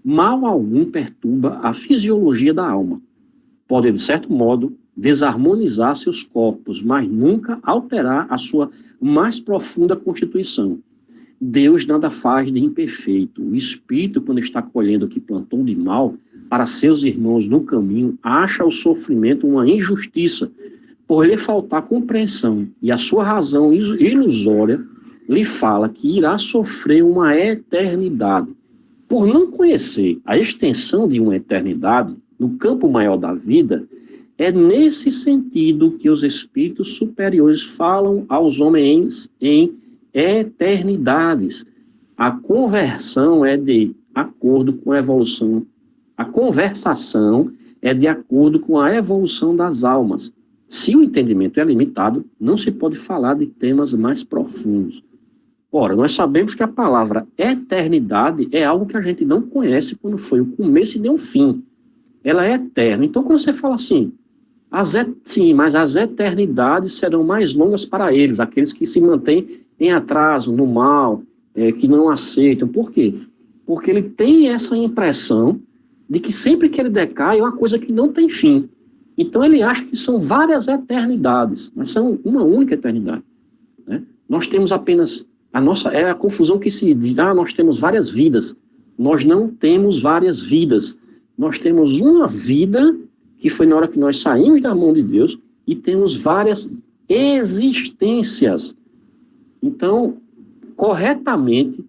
Mal algum perturba a fisiologia da alma. Pode, de certo modo, desarmonizar seus corpos, mas nunca alterar a sua mais profunda constituição. Deus nada faz de imperfeito. O espírito, quando está colhendo o que plantou de mal para seus irmãos no caminho, acha o sofrimento uma injustiça, por lhe faltar compreensão, e a sua razão ilusória lhe fala que irá sofrer uma eternidade. Por não conhecer a extensão de uma eternidade no campo maior da vida, é nesse sentido que os espíritos superiores falam aos homens em eternidades. A conversão é de acordo com a evolução. A conversação é de acordo com a evolução das almas. Se o entendimento é limitado, não se pode falar de temas mais profundos. Ora, nós sabemos que a palavra eternidade é algo que a gente não conhece quando foi o começo e nem o fim. Ela é eterna. Então, quando você fala assim, sim, mas as eternidades serão mais longas para eles, aqueles que se mantêm em atraso, no mal, que não aceitam. Por quê? Porque ele tem essa impressão de que sempre que ele decai é uma coisa que não tem fim. Então ele acha que são várias eternidades, mas são uma única eternidade, né? Nós temos apenas, é a confusão que se diz, nós temos várias vidas. Nós não temos várias vidas. Nós temos uma vida que foi na hora que nós saímos da mão de Deus e temos várias existências. Então, corretamente,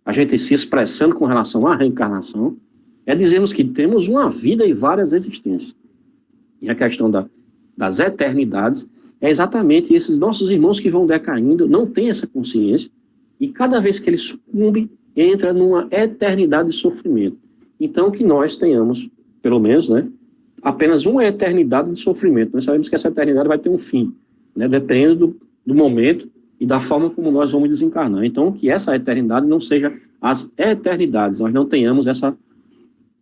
a gente se expressando com relação à reencarnação, dizermos que temos uma vida e várias existências. E a questão das eternidades é exatamente esses nossos irmãos que vão decaindo, não têm essa consciência, e cada vez que ele sucumbe, entra numa eternidade de sofrimento. Então, que nós tenhamos, pelo menos, né, apenas uma eternidade de sofrimento. Nós sabemos que essa eternidade vai ter um fim, né, dependendo do momento e da forma como nós vamos desencarnar. Então, que essa eternidade não seja as eternidades, nós não tenhamos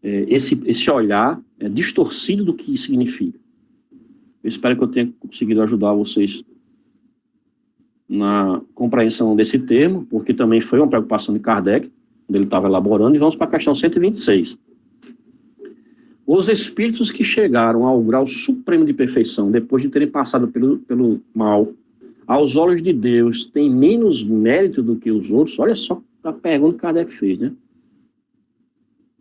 esse olhar distorcido do que significa. Eu espero que eu tenha conseguido ajudar vocês na compreensão desse termo, porque também foi uma preocupação de Kardec, quando ele estava elaborando, e vamos para a questão 126. Os espíritos que chegaram ao grau supremo de perfeição, depois de terem passado pelo mal, aos olhos de Deus, têm menos mérito do que os outros? Olha só a pergunta que Kardec fez, né?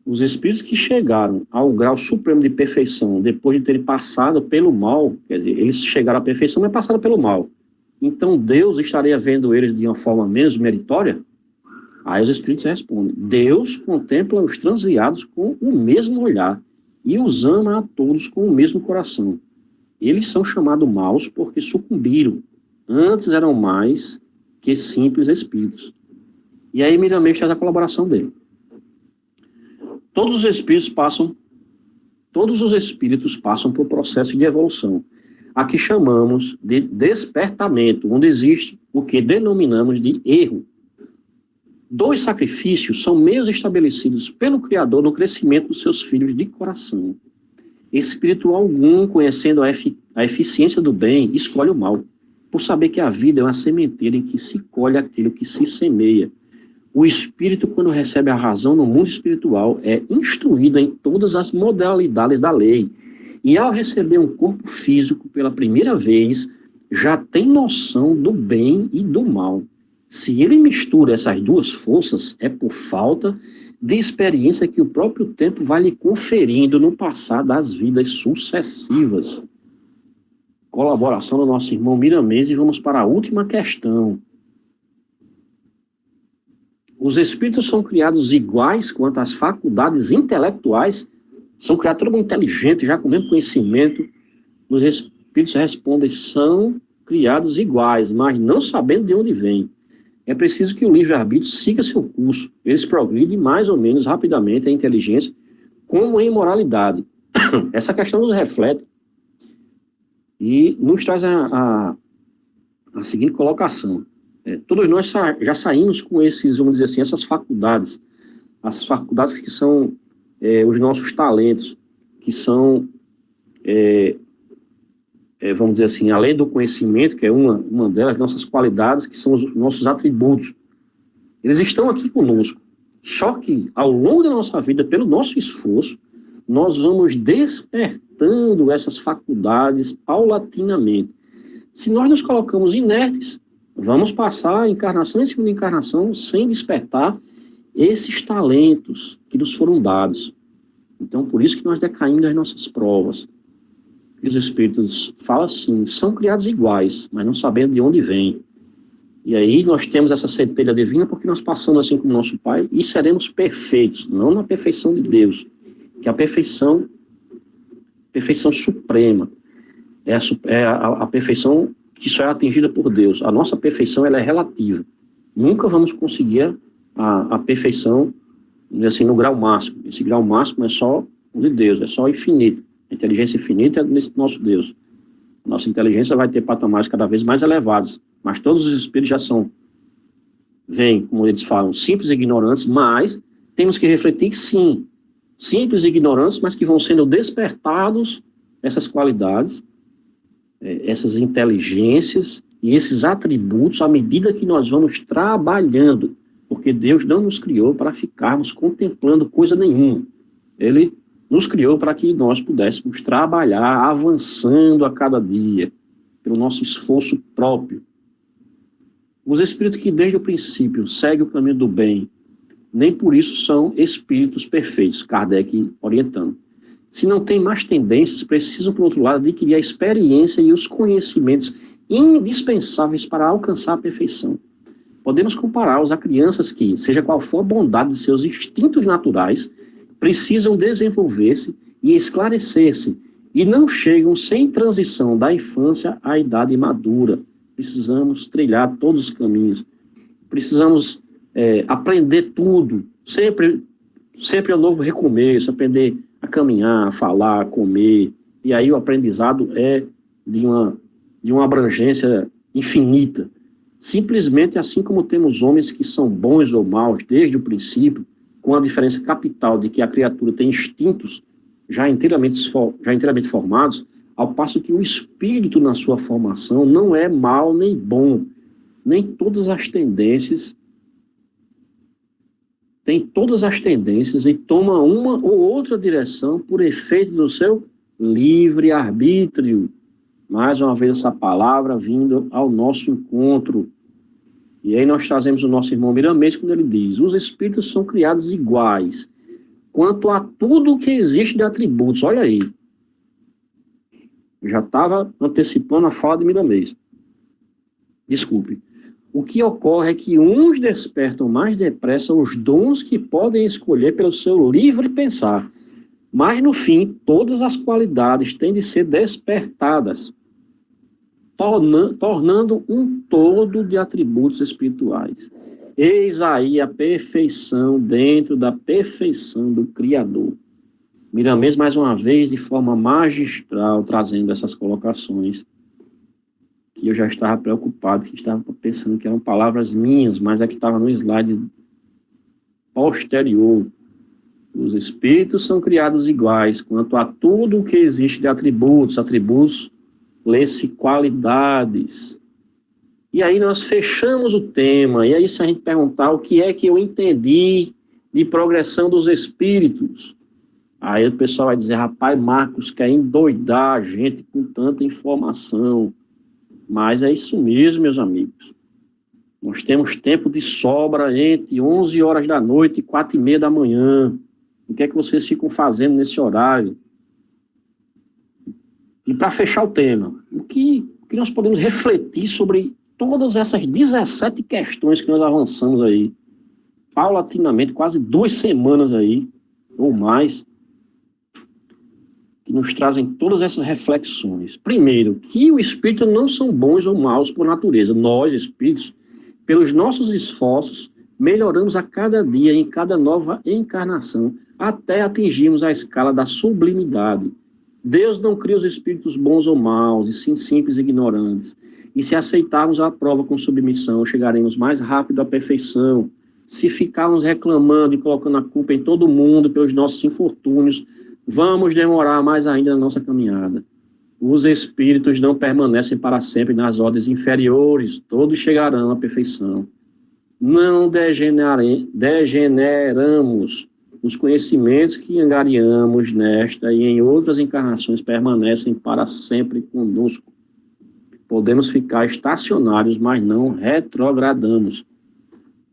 Os espíritos que chegaram ao grau supremo de perfeição, depois de terem passado pelo mal, quer dizer, eles chegaram à perfeição, mas passaram pelo mal. Então Deus estaria vendo eles de uma forma menos meritória? Aí os espíritos respondem, Deus contempla os transviados com o mesmo olhar e os ama a todos com o mesmo coração. Eles são chamados maus porque sucumbiram. Antes eram mais que simples espíritos. E aí Miramês faz a colaboração dele. Todos os espíritos passam por processo de evolução. a que chamamos de despertamento, onde existe o que denominamos de erro. Dois sacrifícios são meios estabelecidos pelo Criador no crescimento dos seus filhos de coração. Espírito algum, conhecendo a eficiência do bem, escolhe o mal, por saber que a vida é uma sementeira em que se colhe aquilo que se semeia. O espírito, quando recebe a razão no mundo espiritual, é instruído em todas as modalidades da lei. E ao receber um corpo físico pela primeira vez, já tem noção do bem e do mal. Se ele mistura essas duas forças, é por falta de experiência que o próprio tempo vai lhe conferindo no passar das vidas sucessivas. Colaboração do nosso irmão Miramês, e vamos para a última questão. Os espíritos são criados iguais quanto às faculdades intelectuais? São criados todo mundo inteligente, já com o mesmo conhecimento? Os espíritos respondem, são criados iguais, mas não sabendo de onde vêm. É preciso que o livre-arbítrio siga seu curso. Eles progridem mais ou menos rapidamente a inteligência, como a imoralidade. Essa questão nos reflete e nos traz a seguinte colocação. Todos nós já saímos com esses, vamos dizer assim, essas faculdades. As faculdades que são os nossos talentos, que são, vamos dizer assim, além do conhecimento, que é uma delas, nossas qualidades, que são os nossos atributos. Eles estão aqui conosco. Só que, ao longo da nossa vida, pelo nosso esforço, nós vamos despertando essas faculdades paulatinamente. Se nós nos colocamos inertes, vamos passar encarnação em cima de encarnação sem despertar esses talentos que nos foram dados. Então, por isso que nós decaímos nas nossas provas. E os espíritos falam assim, são criados iguais, mas não sabendo de onde vêm. E aí nós temos essa centelha divina porque nós passamos assim como nosso Pai e seremos perfeitos, não na perfeição de Deus, que a perfeição suprema, é a perfeição que só é atingida por Deus. A nossa perfeição ela é relativa. Nunca vamos conseguir a perfeição assim, no grau máximo. Esse grau máximo é só o de Deus, é só infinito. A inteligência infinita é desse nosso Deus. Nossa inteligência vai ter patamares cada vez mais elevados, mas todos os espíritos já vêm, como eles falam, simples e ignorantes, mas temos que refletir que sim, simples e ignorantes, mas que vão sendo despertados essas qualidades, essas inteligências e esses atributos à medida que nós vamos trabalhando, porque Deus não nos criou para ficarmos contemplando coisa nenhuma. Ele nos criou para que nós pudéssemos trabalhar, avançando a cada dia, pelo nosso esforço próprio. Os espíritos que desde o princípio seguem o caminho do bem, nem por isso são espíritos perfeitos, Kardec orientando. Se não têm mais tendências, precisam, por outro lado, adquirir a experiência e os conhecimentos indispensáveis para alcançar a perfeição. Podemos compará-los a crianças que, seja qual for a bondade de seus instintos naturais, precisam desenvolver-se e esclarecer-se, e não chegam sem transição da infância à idade madura. Precisamos trilhar todos os caminhos. Precisamos aprender tudo, sempre é um novo recomeço, aprender a caminhar, a falar, a comer, e aí o aprendizado é de uma abrangência infinita. Simplesmente assim como temos homens que são bons ou maus desde o princípio, com a diferença capital de que a criatura tem instintos já inteiramente formados, ao passo que o espírito na sua formação não é mal nem bom, nem todas as tendências, tem todas as tendências e toma uma ou outra direção por efeito do seu livre-arbítrio. Mais uma vez essa palavra vindo ao nosso encontro. E aí nós trazemos o nosso irmão Miramês quando ele diz, os espíritos são criados iguais quanto a tudo que existe de atributos. Olha aí. Eu já estava antecipando a fala de Miramês. Desculpe. O que ocorre é que uns despertam mais depressa os dons que podem escolher pelo seu livre pensar. Mas, no fim, todas as qualidades têm de ser despertadas, tornando um todo de atributos espirituais. Eis aí a perfeição dentro da perfeição do Criador. Miramês, mais uma vez, de forma magistral, trazendo essas colocações, que eu já estava preocupado, que estava pensando que eram palavras minhas, mas é que estava no slide posterior. Os espíritos são criados iguais quanto a tudo o que existe de atributos. Atributos, lê-se qualidades. E aí nós fechamos o tema. E aí, se a gente perguntar o que é que eu entendi de progressão dos espíritos, aí o pessoal vai dizer, rapaz, Marcos quer endoidar a gente com tanta informação. Mas é isso mesmo, meus amigos. Nós temos tempo de sobra entre 11 horas da noite e 4h30 da manhã. O que é que vocês ficam fazendo nesse horário? E para fechar o tema, o que nós podemos refletir sobre todas essas 17 questões que nós avançamos aí, paulatinamente, quase 2 semanas aí, ou mais, que nos trazem todas essas reflexões. Primeiro, que os espíritos não são bons ou maus por natureza. Nós, espíritos, pelos nossos esforços, melhoramos a cada dia, em cada nova encarnação, até atingirmos a escala da sublimidade. Deus não cria os espíritos bons ou maus, e sim simples e ignorantes. E se aceitarmos a prova com submissão, chegaremos mais rápido à perfeição. Se ficarmos reclamando e colocando a culpa em todo mundo pelos nossos infortúnios, vamos demorar mais ainda na nossa caminhada. Os espíritos não permanecem para sempre nas ordens inferiores, todos chegarão à perfeição. Não degeneramos. Os conhecimentos que angariamos nesta e em outras encarnações permanecem para sempre conosco. Podemos ficar estacionários, mas não retrogradamos.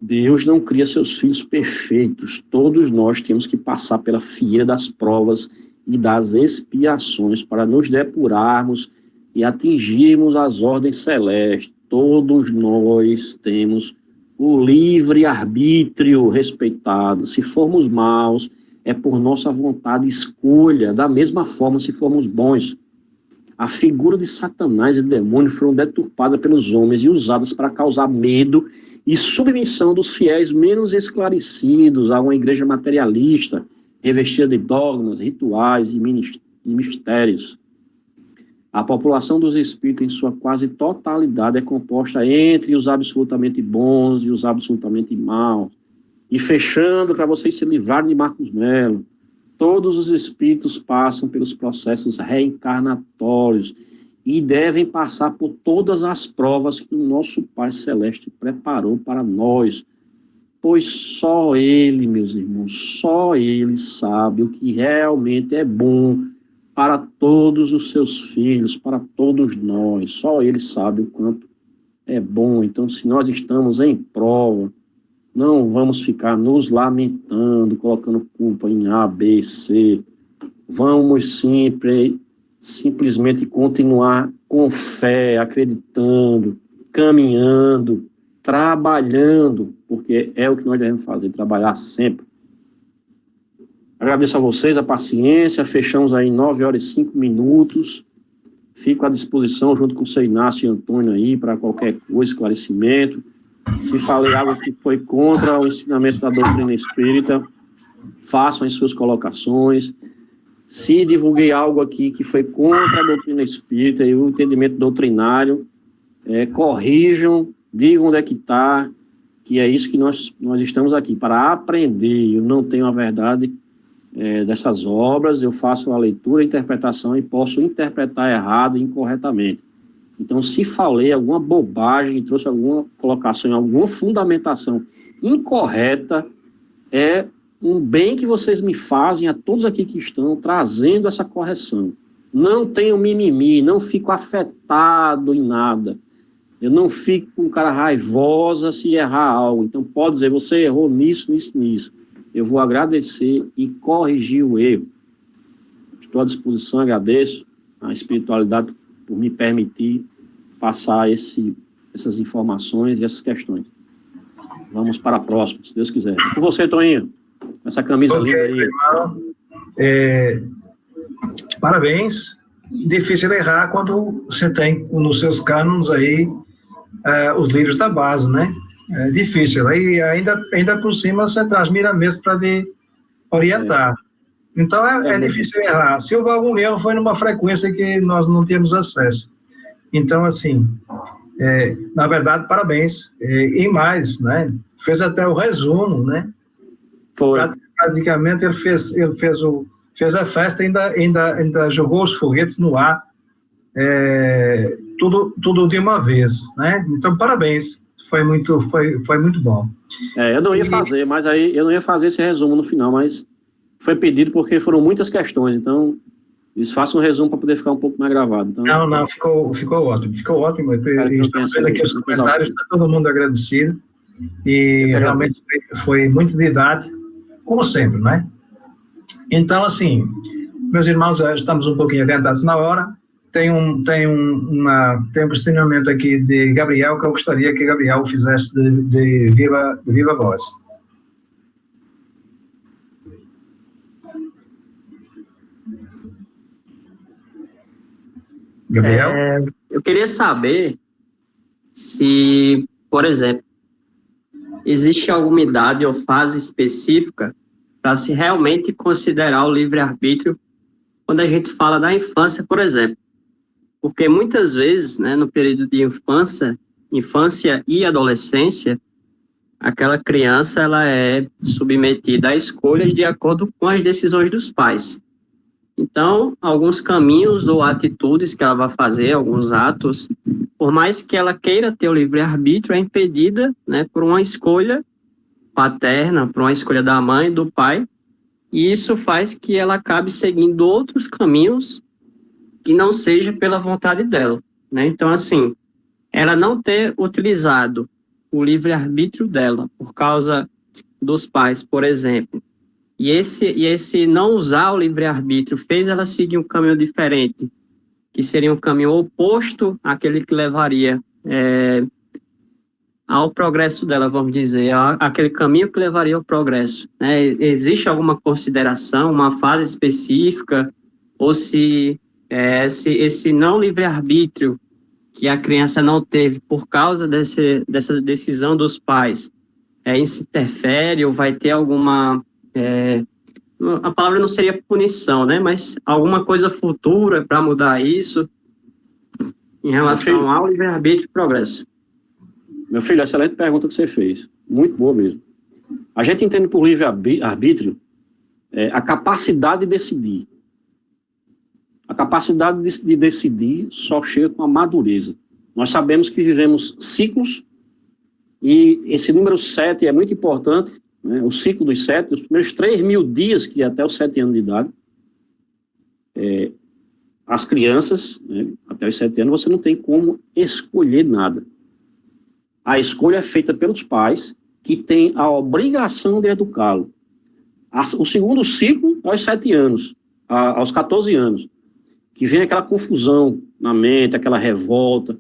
Deus não cria seus filhos perfeitos. Todos nós temos que passar pela fieira das provas e das expiações para nos depurarmos e atingirmos as ordens celestes. Todos nós temos o livre-arbítrio respeitado. Se formos maus, é por nossa vontade e escolha. Da mesma forma, se formos bons. A figura de Satanás e demônio foram deturpadas pelos homens e usadas para causar medo e submissão dos fiéis menos esclarecidos a uma igreja materialista, revestida de dogmas, rituais e mistérios. A população dos espíritos, em sua quase totalidade, é composta entre os absolutamente bons e os absolutamente maus. E fechando, para vocês se livrarem de Marcos Mello, todos os espíritos passam pelos processos reencarnatórios e devem passar por todas as provas que o nosso Pai Celeste preparou para nós, pois só Ele, meus irmãos, só Ele sabe o que realmente é bom para todos os seus filhos, para todos nós. Só Ele sabe o quanto é bom. Então, se nós estamos em prova, não vamos ficar nos lamentando, colocando culpa em A, B, C. Vamos simplesmente continuar com fé, acreditando, caminhando, trabalhando, porque é o que nós devemos fazer, trabalhar sempre. Agradeço a vocês a paciência, fechamos aí 9h05. Fico à disposição junto com o seu Inácio e Antônio aí para qualquer coisa, esclarecimento. Se falei algo que foi contra o ensinamento da doutrina espírita, façam as suas colocações. Se divulguei algo aqui que foi contra a doutrina espírita e o entendimento doutrinário, corrijam, digam onde é que está, que é isso que nós estamos aqui, para aprender. Eu não tenho a verdade dessas obras, eu faço a leitura e interpretação e posso interpretar errado e incorretamente. Então, se falei alguma bobagem, trouxe alguma colocação, alguma fundamentação incorreta, é um bem que vocês me fazem a todos aqui que estão trazendo essa correção. Não tenho mimimi, não fico afetado em nada. Eu não fico com cara raivosa se errar algo. Então, pode dizer, você errou nisso, nisso, nisso. Eu vou agradecer e corrigir o erro. Estou à disposição, agradeço a espiritualidade por me permitir passar essas informações e essas questões. Vamos para a próxima, se Deus quiser. Com você, Toninho, essa camisa linda aí.
Irmão, parabéns. Difícil errar quando você tem nos seus cânones aí os livros da base, né? É difícil. Aí ainda por cima você traz Miramês para orientar. Então é difícil errar. Se houve algum erro, foi numa frequência que nós não temos acesso. Então, assim, na verdade, parabéns. E mais, né? Fez até o resumo, né?
Foi.
Praticamente ele fez a festa e ainda jogou os foguetes no ar, tudo de uma vez, né? Então, parabéns. Foi muito bom.
Eu não ia fazer, mas aí eu não ia fazer esse resumo no final, mas foi pedido porque foram muitas questões, então eles façam um resumo para poder ficar um pouco mais gravado. Então,
não, ficou ótimo. Ficou ótimo. Estamos vendo aqui os comentários, está todo mundo agradecido. E realmente foi muito didático, como sempre, né? Então, assim, meus irmãos, já estamos um pouquinho adiantados na hora. Tem um questionamento aqui de Gabriel, que eu gostaria que Gabriel fizesse de viva voz. Gabriel?
Eu queria saber se, por exemplo, existe alguma idade ou fase específica para se realmente considerar o livre-arbítrio quando a gente fala da infância, por exemplo. Porque muitas vezes, né, no período de infância e adolescência, aquela criança ela é submetida a escolhas de acordo com as decisões dos pais. Então, alguns caminhos ou atitudes que ela vai fazer, alguns atos, por mais que ela queira ter o livre-arbítrio, é impedida, né, por uma escolha paterna, por uma escolha da mãe, do pai, e isso faz que ela acabe seguindo outros caminhos que não seja pela vontade dela, né? Então, assim, ela não ter utilizado o livre-arbítrio dela por causa dos pais, por exemplo, e esse não usar o livre-arbítrio fez ela seguir um caminho diferente, que seria um caminho oposto àquele que levaria ao progresso dela, vamos dizer, aquele caminho que levaria ao progresso, né? Existe alguma consideração, uma fase específica, ou se esse não livre-arbítrio que a criança não teve por causa dessa decisão dos pais, isso interfere ou vai ter alguma... a palavra não seria punição, né? Mas alguma coisa futura para mudar isso em relação ao livre-arbítrio e progresso.
Meu filho, excelente pergunta que você fez. Muito boa mesmo. A gente entende por livre-arbítrio a capacidade de decidir. A capacidade de decidir só chega com a madureza. Nós sabemos que vivemos ciclos e esse número 7 é muito importante, né? O ciclo dos 7, os primeiros 3.000 dias, que é até os 7 anos de idade, as crianças, né, até os 7 anos, você não tem como escolher nada. A escolha é feita pelos pais, que têm a obrigação de educá-lo. O segundo ciclo, aos 7 anos, aos 14 anos, que vem aquela confusão na mente, aquela revolta.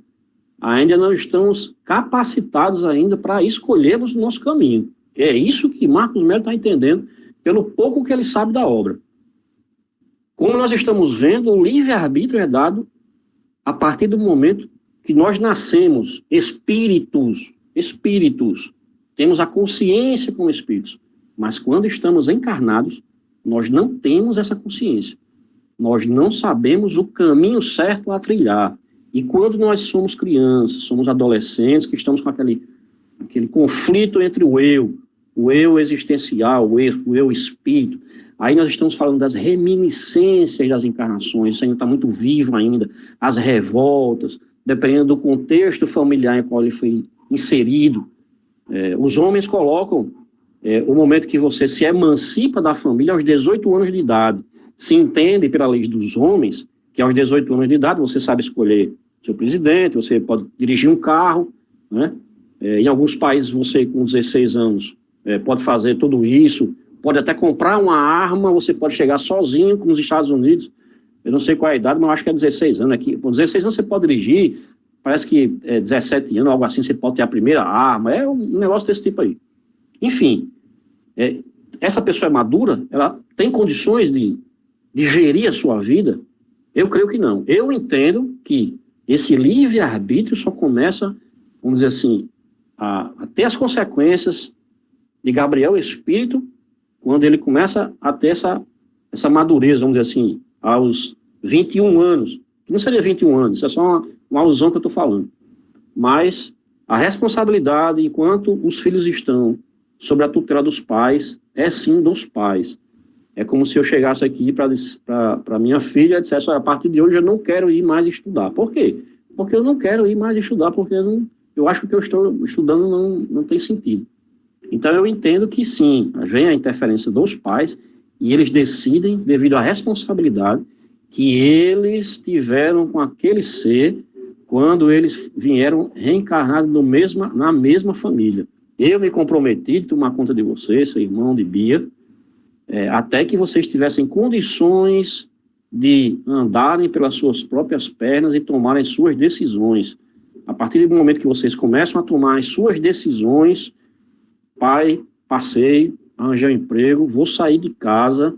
Ainda não estamos capacitados ainda para escolhermos o nosso caminho. É isso que Marcos Melo está entendendo, pelo pouco que ele sabe da obra. Como nós estamos vendo, o livre-arbítrio é dado a partir do momento que nós nascemos espíritos. Temos a consciência como espíritos. Mas quando estamos encarnados, nós não temos essa consciência. Nós não sabemos o caminho certo a trilhar. E quando nós somos crianças, somos adolescentes, que estamos com aquele conflito entre o eu existencial, o eu espírito, aí nós estamos falando das reminiscências das encarnações, isso ainda está muito vivo ainda, as revoltas, dependendo do contexto familiar em qual ele foi inserido. Os homens colocam o momento que você se emancipa da família aos 18 anos de idade. Se entende pela lei dos homens que aos 18 anos de idade você sabe escolher seu presidente, você pode dirigir um carro, né? Em alguns países você com 16 anos pode fazer tudo isso, pode até comprar uma arma, você pode chegar sozinho, como nos Estados Unidos, eu não sei qual é a idade, mas eu acho que é 16 anos aqui. Com 16 anos você pode dirigir, parece que 17 anos, algo assim, você pode ter a primeira arma, é um negócio desse tipo aí. Enfim, essa pessoa é madura, ela tem condições de gerir a sua vida? Eu creio que não. Eu entendo que esse livre-arbítrio só começa, vamos dizer assim, a ter as consequências de Gabriel Espírito, quando ele começa a ter essa madureza, vamos dizer assim, aos 21 anos, que não seria 21 anos, isso é só uma alusão que eu estou falando, mas a responsabilidade, enquanto os filhos estão sobre a tutela dos pais, é sim dos pais. É como se eu chegasse aqui para minha filha e dissesse, a partir de hoje eu não quero ir mais estudar. Por quê? Porque eu não quero ir mais estudar, porque eu acho que eu estou estudando não tem sentido. Então eu entendo que sim, vem a interferência dos pais e eles decidem, devido à responsabilidade que eles tiveram com aquele ser quando eles vieram reencarnados na mesma família. Eu me comprometi de tomar conta de você, seu irmão, de Bia, até que vocês tivessem condições de andarem pelas suas próprias pernas e tomarem suas decisões. A partir do momento que vocês começam a tomar as suas decisões, pai, passei, arranjei um emprego, vou sair de casa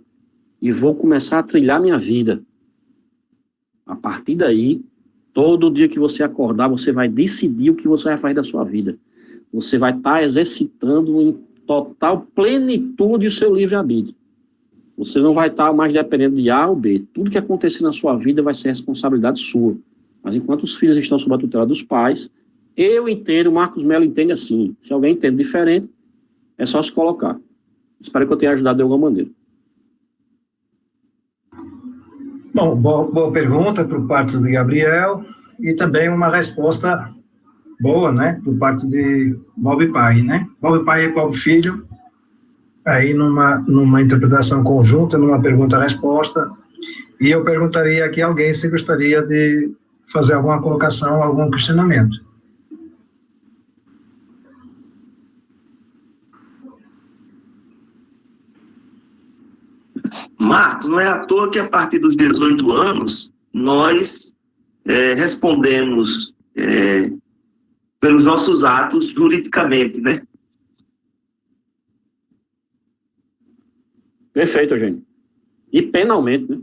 e vou começar a trilhar minha vida. A partir daí, todo dia que você acordar, você vai decidir o que você vai fazer da sua vida. Você vai estar exercitando em total plenitude o seu livre-arbítrio. Você não vai estar mais dependendo de A ou B. Tudo que acontecer na sua vida vai ser responsabilidade sua. Mas enquanto os filhos estão sob a tutela dos pais, eu entendo, Marcos Mello entende assim. Se alguém entende diferente, é só se colocar. Espero que eu tenha ajudado de alguma maneira.
Bom, boa pergunta por parte de Gabriel e também uma resposta boa, né, por parte de Bob Pai, né? Bob Pai e Bob Filho, aí numa interpretação conjunta, numa pergunta-resposta, e eu perguntaria aqui a alguém se gostaria de fazer alguma colocação, algum questionamento.
Marcos, não é à toa que a partir dos 18 anos nós respondemos pelos nossos atos juridicamente, né?
Perfeito, Eugênio. E penalmente, né?